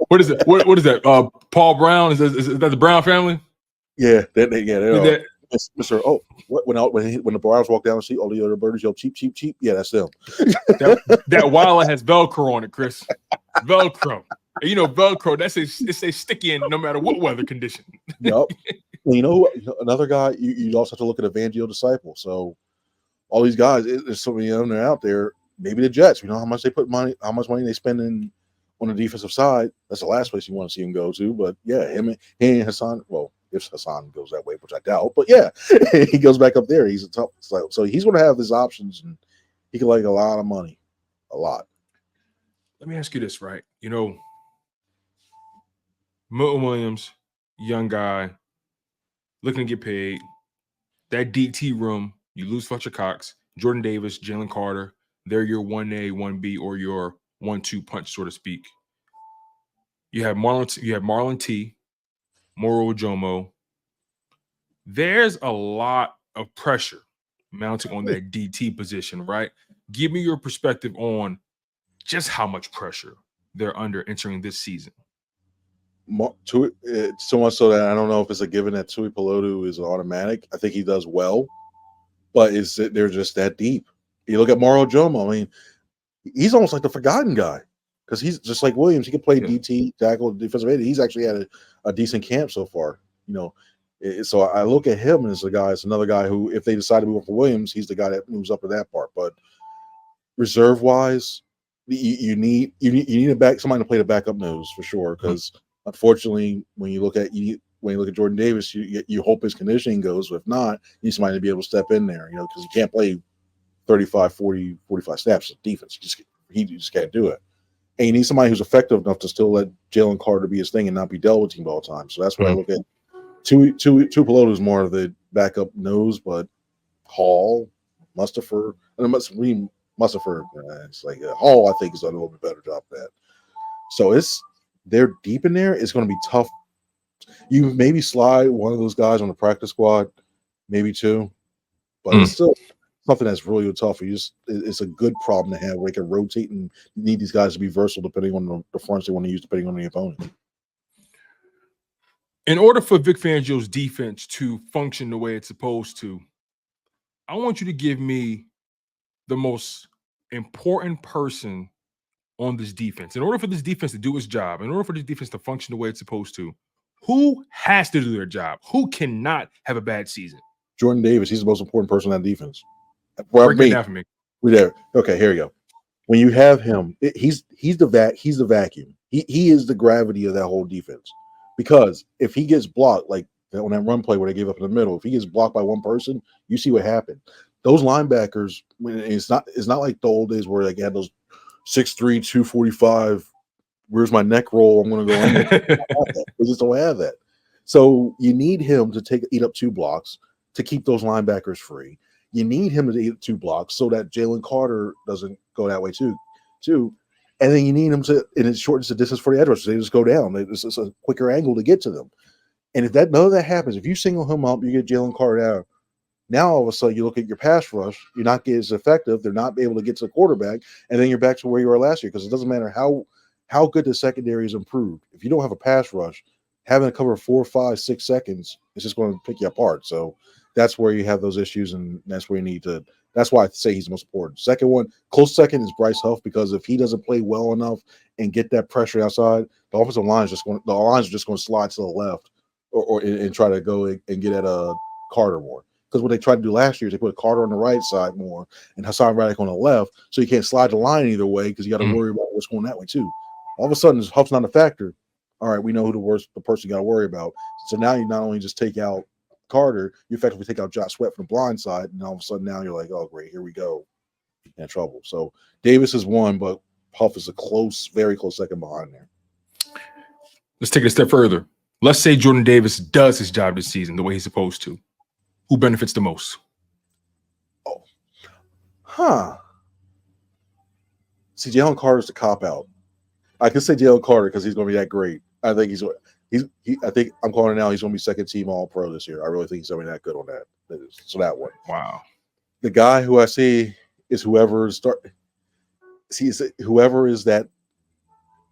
Speaker 1: What is it? What is that? Paul Brown? Is that the Brown family?
Speaker 2: Yeah, Mr. Oh, when the Browns walk down and see all the other birds yell cheap, cheap, cheap. Yeah, that's them.
Speaker 1: that wallet has Velcro on it, Chris. Velcro. And you know, Velcro, it stays sticky in no matter what weather condition.
Speaker 2: Yep. You know, another guy, you also have to look at a Fangio disciple. So all these guys, there's so many of them out there. Maybe the Jets, how much money they spend on the defensive side. That's the last place you want to see him go to. But yeah, him and Hassan, well, if Hassan goes that way, which I doubt, but yeah, he goes back up there. He's a tough, so he's going to have his options, and he can like a lot of money, a lot.
Speaker 1: Let me ask you this, right? Milton Williams, young guy, looking to get paid. That DT room, you lose Fletcher Cox, Jordan Davis, Jalen Carter. They're your 1A, 1B, or your 1-2 punch, so to speak. You have Marlon T, Moro Jomo. There's a lot of pressure mounting on that DT position, right? Give me your perspective on just how much pressure they're under entering this season.
Speaker 2: So much so that I don't know if it's a given that Tui Pelotu is automatic. I think he does well, but they're just that deep. You look at Moro Jomo. I mean, he's almost like the forgotten guy because he's just like Williams. He can play DT, tackle, defensive end. He's actually had a decent camp so far. So I look at him as another guy who, if they decide to move up for Williams, he's the guy that moves up to that part. But reserve wise, you need somebody to play the backup nose for sure. Because unfortunately, when you look at Jordan Davis, you hope his conditioning goes. But if not, you need somebody to be able to step in there. Because you can't play 35, 40, 45 snaps of defense. You just can't do it. And you need somebody who's effective enough to still let Jalen Carter be his thing and not be dealt with team all the time. So that's where I look at Tuipulotu is more of the backup nose, but Hall, Mustapher, it's like Hall, I think, is done a little bit better job of that. So they're deep in there. It's going to be tough. You maybe slide one of those guys on the practice squad, maybe two, but it's still something that's really tough. It's a good problem to have where they can rotate, and you need these guys to be versatile depending on the fronts they want to use, depending on the opponent.
Speaker 1: In order for Vic Fangio's defense to function the way it's supposed to, I want you to give me the most important person on this defense. In order for this defense to do its job, in order for this defense to function the way it's supposed to, who has to do their job? Who cannot have a bad season?
Speaker 2: Jordan Davis. He's the most important person on that defense.
Speaker 1: Break it down for me.
Speaker 2: We're there. Okay, here you go. When you have him, he's the vacuum. He is the gravity of that whole defense. Because if he gets blocked, like on that run play where they gave up in the middle, if he gets blocked by one person, you see what happened. Those linebackers, it's not like the old days where they had those 6'3", 245. Where's my neck roll? I'm going to go in there. They just don't have that. So you need him to eat up 2 blocks to keep those linebackers free. You need him to eat 2 blocks so that Jalen Carter doesn't go that way too. And then you need him to, and it shortens the distance for the edge rushers. They just go down. It's a quicker angle to get to them. And if none of that happens, if you single him up, you get Jalen Carter out. Now all of a sudden you look at your pass rush, you're not getting as effective. They're not able to get to the quarterback, and then you're back to where you were last year because it doesn't matter how good the secondary is improved. If you don't have a pass rush, having to cover 4, 5, 6 seconds is just going to pick you apart. So that's where you have those issues, and that's where you need to. That's why I say he's the most important. Second one, close second is Bryce Huff, because if he doesn't play well enough and get that pressure outside, the offensive line is just going to slide to the left or and try to go and get at Carter more. Because what they tried to do last year is they put Carter on the right side more and Hassan Reddick on the left, so you can't slide the line either way because you got to worry about what's going that way too. All of a sudden, Huff's not a factor. All right, we know who the person you got to worry about. So now you not only just take out Carter, you effectively take out Josh Sweat from the blind side, and all of a sudden now you're like, oh great, here we go, in trouble. So Davis is one, but Huff is a very close second behind there.
Speaker 1: Let's take it a step further. Let's say Jordan Davis does his job this season the way he's supposed to. Who benefits the most?
Speaker 2: See, Jalen Carter's the cop out. I could say Jalen Carter because he's going to be that great. I think I think I'm calling it now. He's going to be second team All Pro this year. I really think he's going to be that good on that. So that one.
Speaker 1: Wow.
Speaker 2: The guy who I see is whoever is that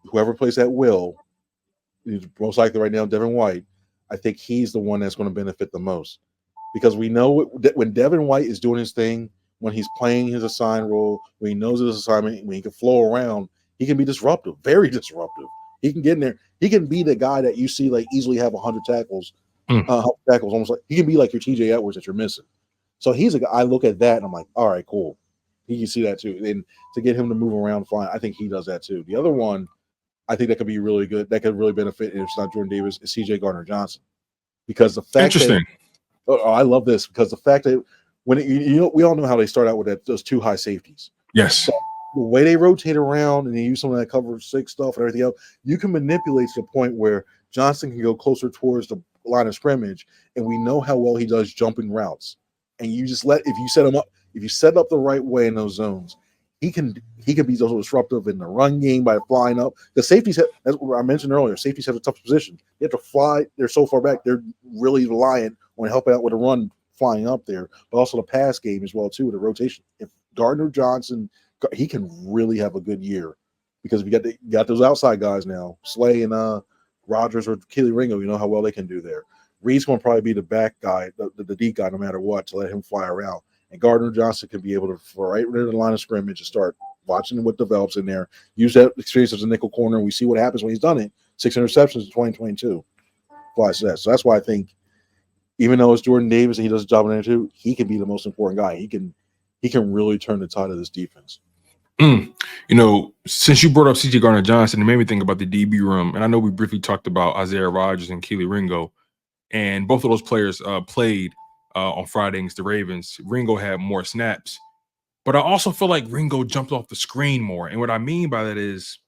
Speaker 2: whoever plays that will, most likely right now, Devin White, I think he's the one that's going to benefit the most. Because we know that when Devin White is doing his thing, when he's playing his assigned role, when he knows his assignment, when he can flow around, he can be disruptive, very disruptive. He can get in there. He can be the guy that you see like easily have 100 tackles, almost like he can be like your TJ Edwards that you're missing. So he's a guy. I look at that and I'm like, all right, cool. He can see that too. And to get him to move around flying, I think he does that too. The other one, I think that could be really good. That could really benefit if it's not Jordan Davis, is CJ Gardner-Johnson. Because the fact that I love this because the fact that when we all know how they start out with those two high safeties.
Speaker 1: Yes.
Speaker 2: So the way they rotate around and they use some of that cover 6 stuff and everything else, you can manipulate to the point where Johnson can go closer towards the line of scrimmage, and we know how well he does jumping routes. And you just if you set up the right way in those zones, he can be so disruptive in the run game by flying up. The safeties, that's what I mentioned earlier, safeties have a tough position. They have to fly. They're so far back. They're really reliant on helping out with a run flying up there, but also the pass game as well too with the rotation. If Gardner-Johnson, he can really have a good year because we got those outside guys now, Slay and Rogers or Keely Ringo. You know how well they can do there. Reed's going to probably be the back guy, the deep guy, no matter what, to let him fly around. And Gardner-Johnson can be able to fly right near the line of scrimmage and start watching what develops in there. Use that experience as a nickel corner, and we see what happens when he's done it. 6 interceptions in 2022. Flies to that. So that's why I think, even though it's Jordan Davis and he does a job in there too, he can be the most important guy. He can really turn the tide of this defense.
Speaker 1: You know, since you brought up CJ Gardner-Johnson, it made me think about the DB room. And I know we briefly talked about Isaiah Rodgers and Keely Ringo, and both of those players played on Friday against the Ravens. Ringo had more snaps, but I also feel like Ringo jumped off the screen more. And what I mean by that is,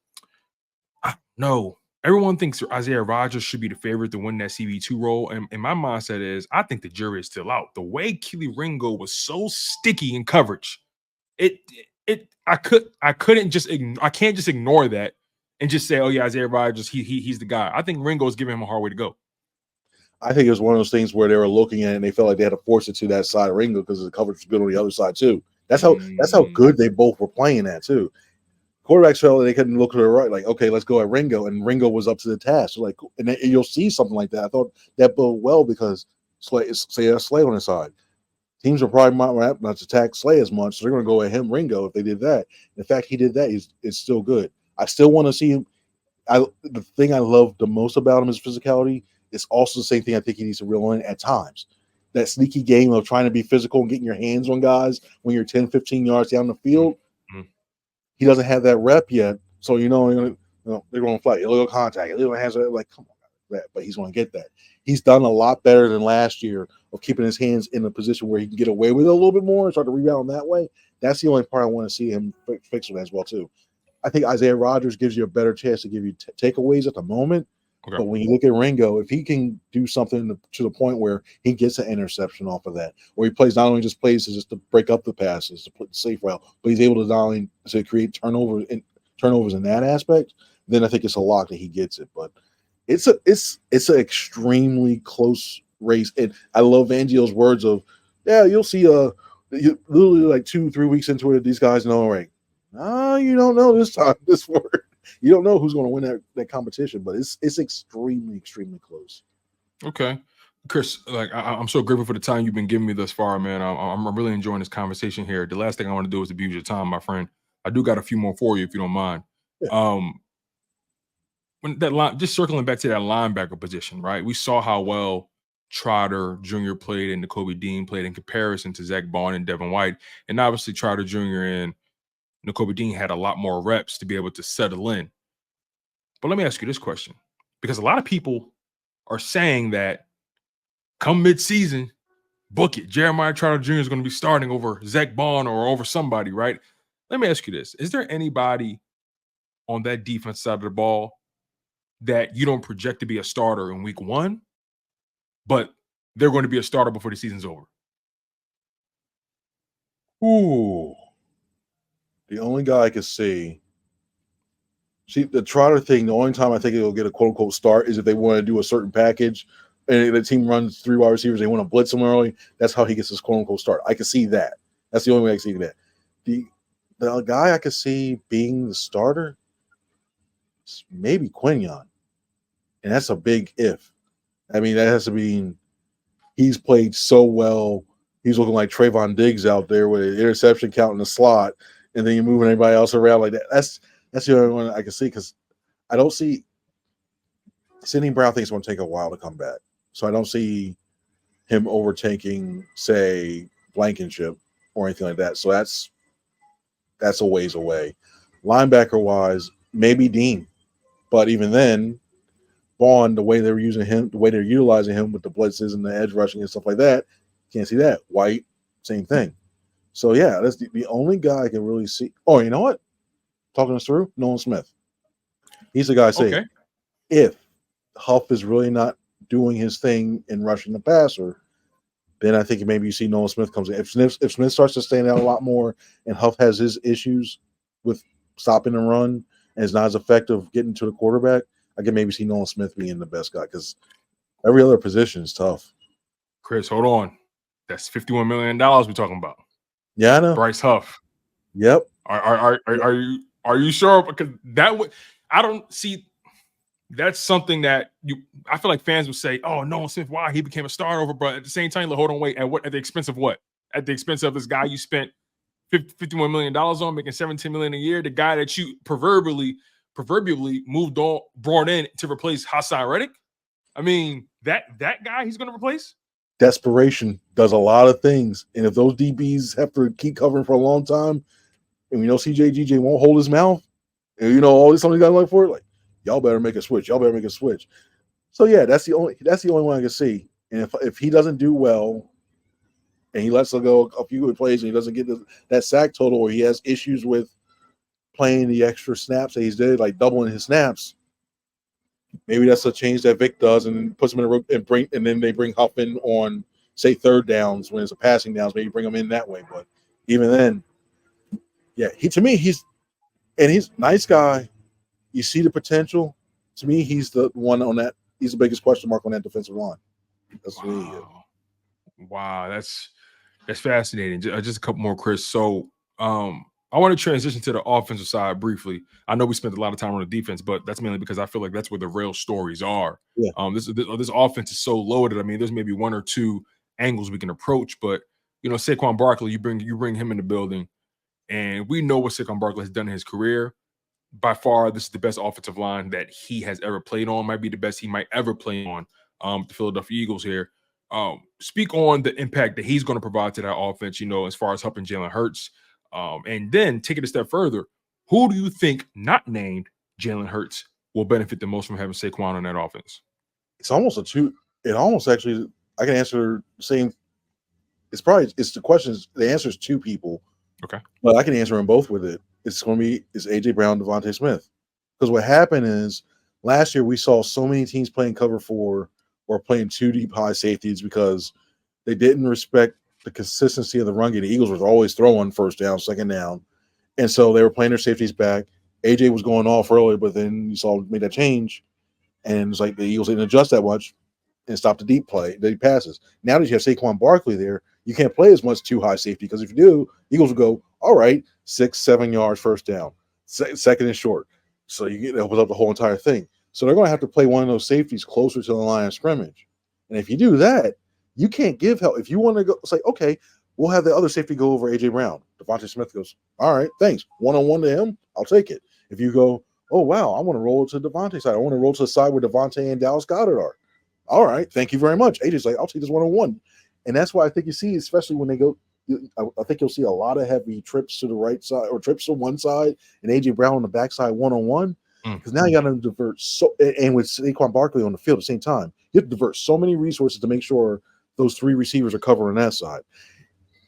Speaker 1: no, everyone thinks Isaiah Rodgers should be the favorite to win that CB2 role. And my mindset is, I think the jury is still out. The way Keely Ringo was so sticky in coverage, I can't just ignore that and just say, oh yeah, Isaiah Rodgers, he's the guy. I think Ringo's giving him a hard way to go.
Speaker 2: I think it was one of those things where they were looking at it and they felt like they had to force it to that side of Ringo because the coverage was good on the other side too. That's how good they both were playing at too. Quarterbacks felt like they couldn't look to the right, like, okay, let's go at Ringo, and Ringo was up to the task. So like, and you'll see something like that. I thought that bode well because Slay on his side. Teams are probably not to attack Slay as much, so they're going to go at him, Ringo, if they did that. The fact he did that is still good. I still want to see him. The thing I love the most about him is physicality. It's also the same thing I think he needs to reel in at times. That sneaky game of trying to be physical and getting your hands on guys when you're 10, 15 yards down the field. Mm-hmm. He doesn't have that rep yet. So, they're going to fight. Illegal contact. Illegal hands. Like, come on. But he's going to get that. He's done a lot better than last year of keeping his hands in a position where he can get away with it a little bit more and start to rebound that way. That's the only part I want to see him fix with as well, too. I think Isaiah Rodgers gives you a better chance to give you takeaways at the moment. Okay. But when you look at Ringo, if he can do something to the point where he gets an interception off of that, or he plays not only just plays to break up the passes, to put the safe route, but he's able to not only to create turnovers in that aspect, then I think it's a lock that he gets it. But it's an extremely close race, and I love Fangio's words of, yeah, you'll see literally like 2-3 weeks into it, these guys know, right? You don't know this time. This word. You don't know who's going to win that competition, but it's extremely, extremely close.
Speaker 1: Okay. Chris, like I'm so grateful for the time you've been giving me thus far, man. I'm really enjoying this conversation here. The last thing I want to do is abuse your time, my friend. I do got a few more for you if you don't mind. Yeah. When that line, just circling back to that linebacker position, right? We saw how well Trotter Jr. played and Nakobe Dean played in comparison to Zach Bond and Devin White. And obviously Trotter Jr. and Nakobe Dean had a lot more reps to be able to settle in. But let me ask you this question, because a lot of people are saying that come midseason, book it. Jeremiah Trotter Jr. is going to be starting over Zach Bond or over somebody, right? Let me ask you this. Is there anybody on that defense side of the ball that you don't project to be a starter in week 1, but they're going to be a starter before the season's over?
Speaker 2: Ooh. The only guy I could see the Trotter thing, the only time I think it'll get a quote-unquote start is if they want to do a certain package and the team runs 3 wide receivers, they want to blitz him early. That's how he gets his quote-unquote start. I can see that. That's the only way I can see that. The guy I could see being the starter, maybe Quinyon. And that's a big if. I mean, that has to mean he's played so well. He's looking like Trayvon Diggs out there with an interception count in the slot, and then you're moving everybody else around like that. That's the only one I can see, because I don't see Sidney Brown thinks it's going to take a while to come back. So I don't see him overtaking, say, Blankenship or anything like that. So that's a ways away. Linebacker-wise, maybe Dean. But even then, Vaughn, the way they're using him, the way they're utilizing him with the blitzes and the edge rushing and stuff like that, can't see that. White, same thing. So, yeah, that's the only guy I can really see. Oh, you know what? Talking us through, Nolan Smith. He's the guy I say, if Huff is really not doing his thing in rushing the passer, then I think maybe you see Nolan Smith comes in. If Smith starts to stand out a lot more and Huff has his issues with stopping and run and is not as effective getting to the quarterback, I can maybe see Nolan Smith being the best guy, because every other position is tough.
Speaker 1: Chris, hold on. That's $51 million we're talking about.
Speaker 2: Yeah, I know.
Speaker 1: Bryce Huff.
Speaker 2: Yep.
Speaker 1: Are you sure? Because that would, I don't see. That's something that I feel like fans would say, "Oh, Nolan Smith, why he became a star over?" But at the same time, like, hold on, wait, at the expense of what? At the expense of this guy you spent $51 million on, making $17 million a year, the guy that you proverbially brought in to replace Hassan Reddick. I mean, that guy he's going to replace.
Speaker 2: Desperation does a lot of things, and if those DBs have to keep covering for a long time, and we know CJ won't hold his mouth, and all these somebody's got to look for it, like, y'all better make a switch. So yeah, that's the only one I can see. And if he doesn't do well, and he lets go a few good plays, and he doesn't get that sack total, or he has issues with playing the extra snaps that he's did, like doubling his snaps, maybe that's a change that Vic does, and puts him in a row and then they bring Huff in on, say, third downs when it's a passing downs. Maybe bring him in that way. But even then, yeah, he's a nice guy. You see the potential. To me, he's the one on that. He's the biggest question mark on that defensive line. That's what he is.
Speaker 1: Wow, that's fascinating. Just a couple more, Chris. So, I want to transition to the offensive side briefly. I know we spent a lot of time on the defense, but that's mainly because I feel like that's where the real stories are.
Speaker 2: Yeah.
Speaker 1: This offense is so loaded. I mean, there's maybe one or two angles we can approach, but Saquon Barkley, you bring him in the building, and we know what Saquon Barkley has done in his career. By far, this is the best offensive line that he has ever played on. Might be the best he might ever play on. The Philadelphia Eagles here. Speak on the impact that he's going to provide to that offense, as far as helping Jalen Hurts. And then take it a step further. Who do you think, not named Jalen Hurts, will benefit the most from having Saquon on that offense?
Speaker 2: It's almost actually, I can answer the same. It's the questions. The answer is two people.
Speaker 1: Okay.
Speaker 2: But I can answer them both with it. It's going to be AJ Brown, DeVonta Smith. Because what happened is last year we saw so many teams playing cover 4 or playing 2 deep high safeties because they didn't respect the consistency of the run game. The Eagles were always throwing first down, second down. And so they were playing their safeties back. AJ was going off early, but then you saw made that change. And it's like the Eagles didn't adjust that much and stopped the deep passes. Now that you have Saquon Barkley there, you can't play as much too high safety, because if you do, Eagles will go, all right, 6-7 yards first down, second and short. So it opens up the whole entire thing. So they're going to have to play one of those safeties closer to the line of scrimmage. And if you do that, you can't give help. If you want to go say, okay, we'll have the other safety go over AJ Brown. DeVonta Smith goes, all right, thanks. One-on-one to him, I'll take it. If you go, oh, wow, I want to roll to Devontae's side. I want to roll to the side where Devontae and Dallas Goedert are. All right, thank you very much. AJ's like, I'll take this one-on-one. And that's why I think you see, especially when they go, I think you'll see a lot of heavy trips to the right side or trips to one side and AJ Brown on the backside one-on-one. Because now you got to divert and with Saquon Barkley on the field at the same time, you have to divert so many resources to make sure those 3 receivers are covering that side.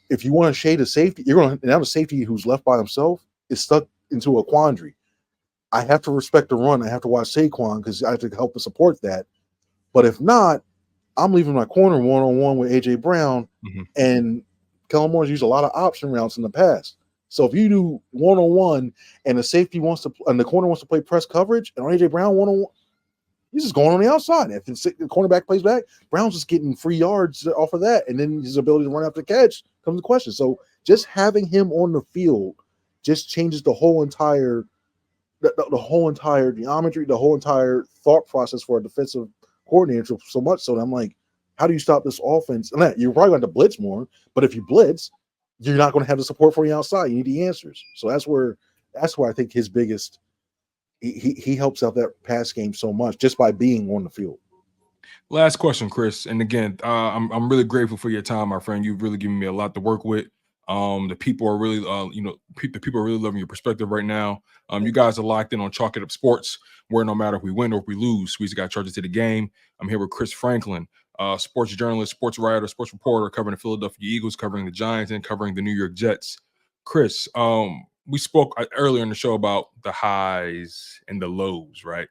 Speaker 2: If you want to shade a safety, now the safety who's left by himself is stuck into a quandary. I have to respect the run. I have to watch Saquon because I have to help support that. But if not, I'm leaving my corner one-on-one with AJ Brown, and Kellen Moore's used a lot of option routes in the past. So if you do one-on-one and the safety and the corner wants to play press coverage, and AJ Brown one-on-one, he's just going on the outside. If the cornerback plays back, Brown's just getting free yards off of that, and then his ability to run after the catch comes to question. So just having him on the field just changes the whole entire the whole entire geometry, the whole entire thought process for a defensive coordinator. So much so that I'm like, how do you stop this offense? And that, you're probably going to blitz more, but if you blitz, you're not going to have the support from the outside. You need the answers. So that's where I think his biggest. He helps out that pass game so much just by being on the field.
Speaker 1: Last question, Chris. And again, I'm really grateful for your time, my friend. You've really given me a lot to work with. The people are really, the people are really loving your perspective right now. You guys are locked in on Chalk It Up Sports, where no matter if we win or if we lose, we just got charges to the game. I'm here with Chris Franklin, sports journalist, sports writer, sports reporter, covering the Philadelphia Eagles, covering the Giants, and covering the New York Jets. Chris, we spoke earlier in the show about the highs and the lows, right?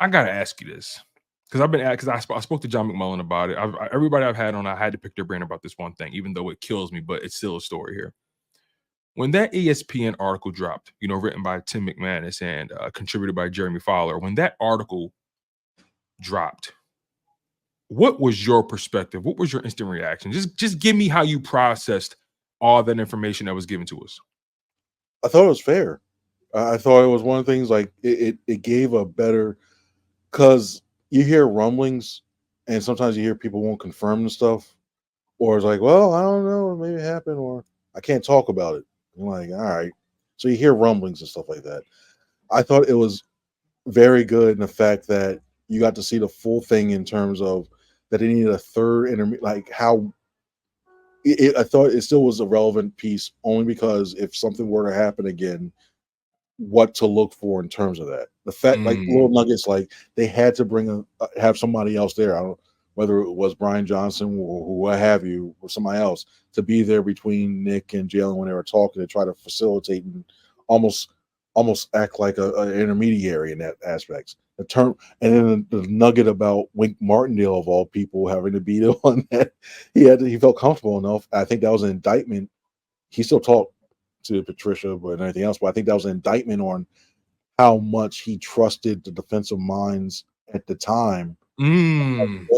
Speaker 1: I got to ask you this. Because I spoke to John McMullen about it. Everybody I've had on, I had to pick their brain about this one thing, even though it kills me, but it's still a story here. When that ESPN article dropped, written by Tim McManus and contributed by Jeremy Fowler, when that article dropped, what was your perspective? What was your instant reaction? Just give me how you processed all that information that was given to us.
Speaker 2: I thought it was fair. I thought it was one of the things like it gave a better, because you hear rumblings, and sometimes you hear people won't confirm the stuff, or it's like, well, I don't know, maybe it happened, or I can't talk about it. I'm like, all right. So you hear rumblings and stuff like that. I thought it was very good in the fact that you got to see the full thing in terms of that they needed a third intermediate, like how I thought it still was a relevant piece only because if something were to happen again, what to look for in terms of that. The fact, like little nuggets, like they had to have somebody else there. I don't know whether it was Brian Johnson or what have you, or somebody else to be there between Nick and Jalen when they were talking to try to facilitate and almost act like an intermediary in that aspect. The term, and then the nugget about Wink Martindale of all people having to be the one that he felt comfortable enough. I think that was an indictment. He still talked to Patricia, but anything else. But I think that was an indictment on how much he trusted the defensive minds at the time.
Speaker 1: I'm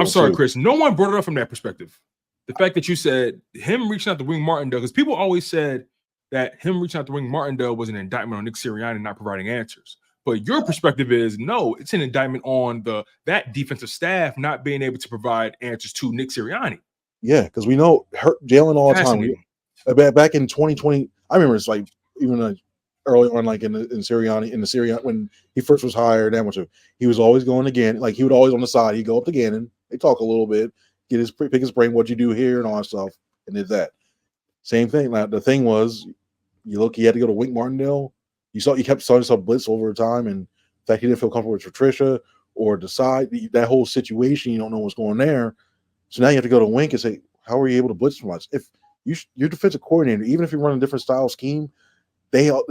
Speaker 1: sorry, Chris. No one brought it up from that perspective. The fact that you said him reaching out to Wing Martindale, because people always said that him reaching out to Wing Martindale was an indictment on Nick Sirianni not providing answers. But your perspective is no, it's an indictment on that defensive staff not being able to provide answers to Nick Sirianni.
Speaker 2: Yeah, because we know Jalen all the time. Back in 2020, I remember it's like even early on, like in Sirianni when he first was hired, he was always going to Gannon. Like he would always on the side, he'd go up to Gannon, they talk a little bit, pick his brain, what you do here and all that stuff, and did that. Same thing. Like the thing was, he had to go to Wink Martindale. You kept saw yourself blitz over time, and the fact he didn't feel comfortable with Patricia or decide that whole situation, you don't know what's going there. So now you have to go to Wink and say, how are you able to blitz so much? If your defensive coordinator, even if you run a different style scheme, they all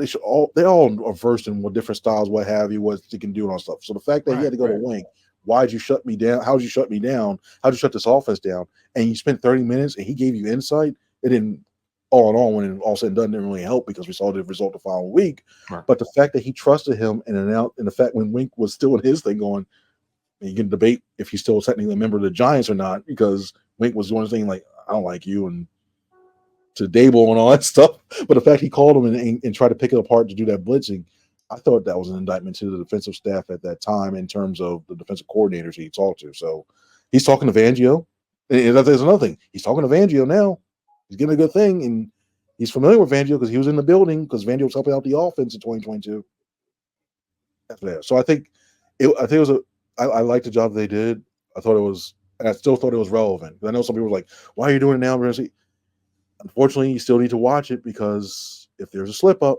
Speaker 2: are versed in what different styles, what have you, what you can do and all stuff. So the fact that he had to go to Wink, why did you shut me down? How did you shut me down? How did you shut this offense down? And you spent 30 minutes and he gave you insight. It didn't, all in all, when it all said and done, didn't really help because we saw the result the following week. Right. But the fact that he trusted him and the fact when Wink was still in his thing going, you can debate if he's still technically a member of the Giants or not, because Wink was doing his thing like, I don't like you, and to Dable and all that stuff. But the fact he called him and tried to pick it apart to do that blitzing, I thought that was an indictment to the defensive staff at that time in terms of the defensive coordinators he talked to. So he's talking to Fangio. And there's another thing. He's talking to Fangio now. He's getting a good thing, and he's familiar with Fangio because he was in the building because Fangio was helping out the offense in 2022. So I think it was I liked the job they did. I thought it was, and I still thought it was relevant. I know some people were like, why are you doing it now? Unfortunately, you still need to watch it because if there's a slip up,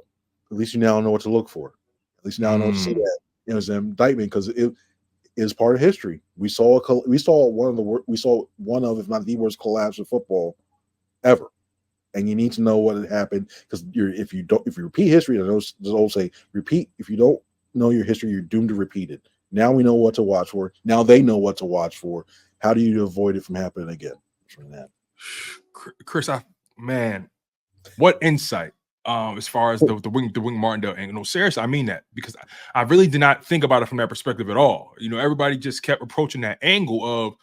Speaker 2: at least you now know what to look for. At least you now know to see that it was an indictment because it is part of history. We saw one of, if not the worst collapse of football ever. And you need to know what had happened because if you repeat history, those old say, repeat. If you don't know your history, you're doomed to repeat it. Now we know what to watch for. Now they know what to watch for. How do you avoid it from happening again? From that,
Speaker 1: Chris, what insight as far as the Wing Martindale angle. No, seriously, I mean that because I really did not think about it from that perspective at all. Everybody just kept approaching that angle of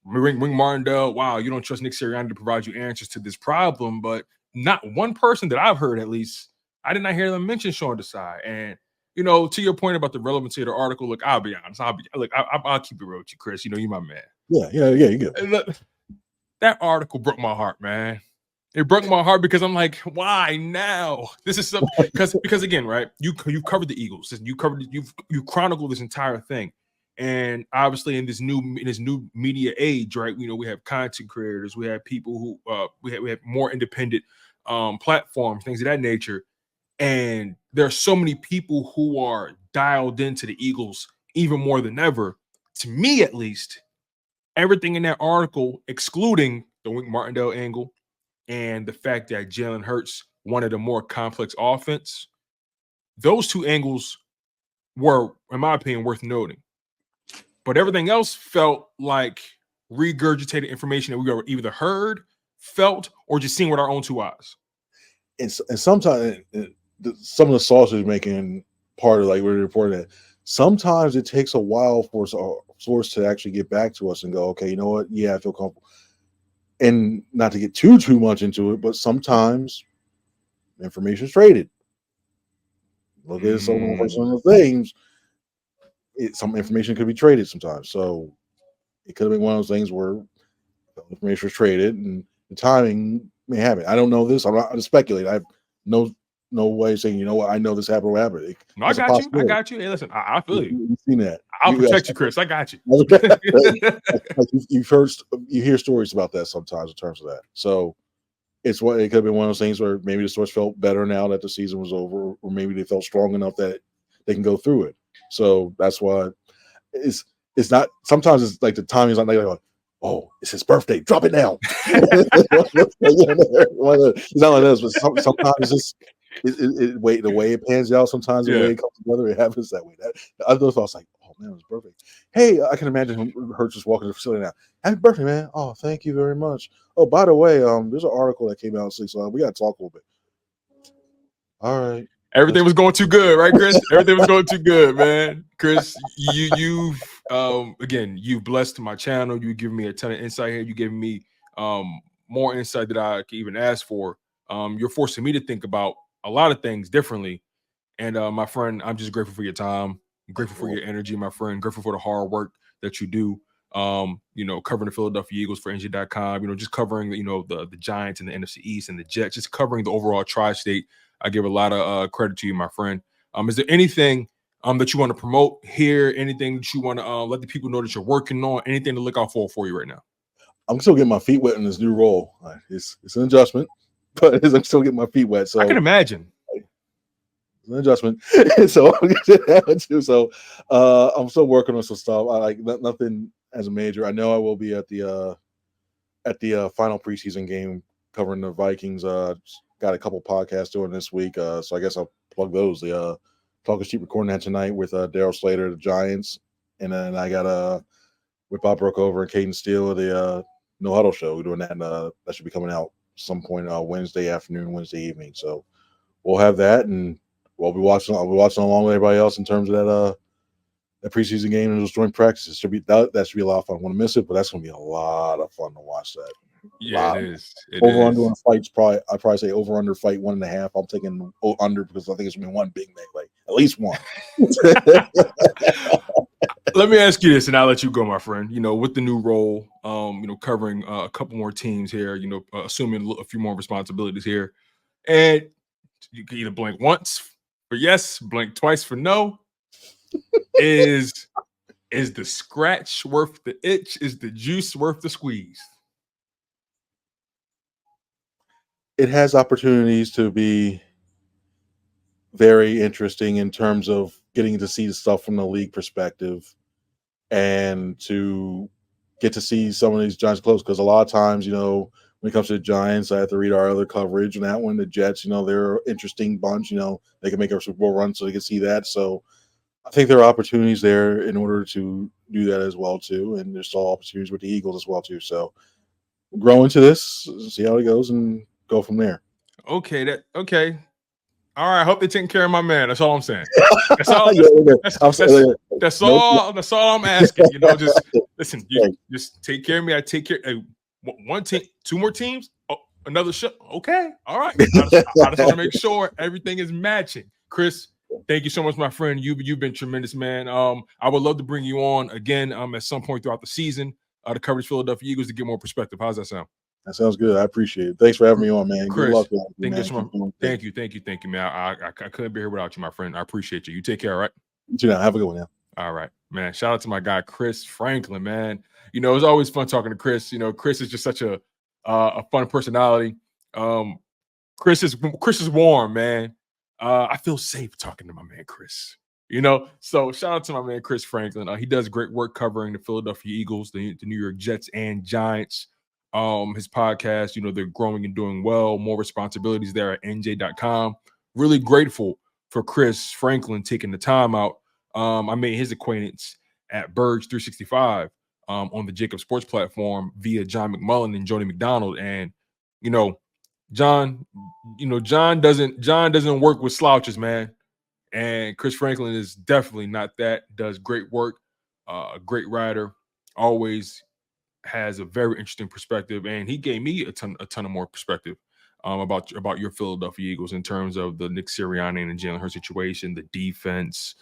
Speaker 1: Wing Martindale. Wow, you don't trust Nick Sirianni to provide you answers to this problem, but not one person that I've heard at least I did not hear them mention Sean Desai. And, you know, to your point about the relevancy of the article, look, I'll be honest. I'll keep it real with you, Chris. You know, you're my man.
Speaker 2: Yeah, you good.
Speaker 1: And look, that article broke my heart, man. It broke my heart because I'm like, why now? This is something because again, right? You covered the Eagles, you chronicled this entire thing, and obviously in this new media age, right? You know, we have content creators, we have people who we have more independent platforms, things of that nature, and there are so many people who are dialed into the Eagles even more than ever. To me, at least, everything in that article, excluding the Wink Martindale angle and the fact that Jalen Hurts wanted a more complex offense, those two angles were, in my opinion, worth noting. But everything else felt like regurgitated information that we either heard, felt, or just seen with our own two eyes.
Speaker 2: And sometimes some of the sausage making part of like we're reporting that sometimes it takes a while for a source to actually get back to us and go, okay, you know what? Yeah, I feel comfortable. And not to get too much into it, but sometimes information is traded. Look at some of the things. Some information could be traded sometimes. So it could have been one of those things where information was traded and the timing may happen. I don't know this. I'm not going to speculate. I have no way of saying, you know what, I know this happened or happened.
Speaker 1: No, I got you. Hey, listen, I feel you.
Speaker 2: You've seen that.
Speaker 1: I'll protect you, Chris. I got you.
Speaker 2: You hear stories about that sometimes in terms of that. So it could have been one of those things where maybe the source felt better now that the season was over, or maybe they felt strong enough that they can go through it. So that's why it's not. Sometimes it's like the timing is not like, oh, it's his birthday. Drop it now. It's not like this, but sometimes it's just the way it pans out. Sometimes the way it comes together, it happens that way. The other thoughts like, oh man, it was perfect. Hey, I can imagine Hurts just walking to the facility now. Happy birthday, man. Oh, thank you very much. Oh, by the way, there's an article that came out, so we got to talk a little bit. All right.
Speaker 1: Everything was going too good, right, Chris? Everything was going too good, man. Chris, you've blessed my channel. You give me a ton of insight here. You give me more insight that I can even ask for. You're forcing me to think about a lot of things differently. And my friend, I'm just grateful for your time. I'm grateful for your energy, my friend. Grateful for the hard work that you do. Covering the Philadelphia Eagles for NJ.com. Just covering the Giants and the NFC East and the Jets. Just covering the overall tri-state. I give a lot of credit to you, my friend. Is there anything that you want to promote here? Anything that you want to let the people know that you're working on? Anything to look out for you right now?
Speaker 2: I'm still getting my feet wet in this new role. It's an adjustment, but I'm still getting my feet wet. So
Speaker 1: I can imagine.
Speaker 2: It's an adjustment. So I'm still working on some stuff. I like nothing as a major. I know I will be at the final preseason game covering the Vikings. Got a couple podcasts doing this week, so I guess I'll plug those. The Talk is Cheap recording that tonight with Daryl Slater, the Giants, and then I got with Bob Brookover and Caden Steele, the No Huddle show. We're doing that, and that should be coming out some point Wednesday afternoon, Wednesday evening. So we'll have that, and I'll be watching along with everybody else in terms of that preseason game and those joint practices. That should be a lot of fun. I want to miss it, but that's going to be a lot of fun to watch that.
Speaker 1: Yeah, it is.
Speaker 2: Over-under on fights, I'd probably say over-under fight 1.5. I'm taking under because I think it's going to be one big melee, at least one.
Speaker 1: Let me ask you this, and I'll let you go, my friend. With the new role, covering a couple more teams here, assuming a few more responsibilities here, and you can either blink once for yes, blink twice for no. Is the scratch worth the itch? Is the juice worth the squeeze?
Speaker 2: It has opportunities to be very interesting in terms of getting to see the stuff from the league perspective and to get to see some of these Giants close. Because a lot of times, when it comes to the Giants, I have to read our other coverage. And that one, the Jets, they're an interesting bunch. They can make a Super Bowl run so they can see that. So I think there are opportunities there in order to do that as well, too. And there's still opportunities with the Eagles as well, too. So grow into this, see how it goes, and go from there.
Speaker 1: Okay. All right. I hope they're taking care of my man. That's all I'm saying. That's all. That's all I'm asking. Just listen. You just take care of me. I take care. One team, two more teams. Oh, Another show. Okay. All right. I just want to make sure everything is matching. Chris, thank you so much, my friend. You've been tremendous, man. I would love to bring you on again at some point throughout the season to cover the Philadelphia Eagles to get more perspective. How's that sound?
Speaker 2: That sounds good. I appreciate it. Thanks for having me on, man.
Speaker 1: Chris,
Speaker 2: good luck.
Speaker 1: Thank you, man. I couldn't be here without you, my friend. I appreciate you. You take care, all right?
Speaker 2: You too now. Have a good one now.
Speaker 1: All right, man. Shout out to my guy, Chris Franklin, man. You know, it's always fun talking to Chris. You know, Chris is just such a fun personality. Chris is warm, man. I feel safe talking to my man, Chris. You know, so shout out to my man, Chris Franklin. He does great work covering the Philadelphia Eagles, the New York Jets and Giants. His podcast, you know, they're growing and doing well. More responsibilities there at nj.com. Really grateful for Chris Franklin taking the time out. I made his acquaintance at Burge 365 on the Jacob Sports platform via John McMullen and Jody McDonald. And, you know, John doesn't work with slouches, man. And Chris Franklin is definitely not that. Does great work, a great writer, always has a very interesting perspective, and he gave me a ton of more perspective about your Philadelphia Eagles in terms of the Nick Sirianni and the Jalen Hurts situation, the defense.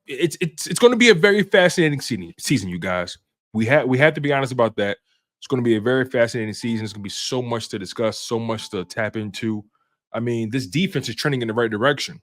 Speaker 1: It's going to be a very fascinating season, you guys. We had to be honest about that. It's going to be a very fascinating season. It's going to be so much to discuss, so much to tap into. I mean, this defense is trending in the right direction.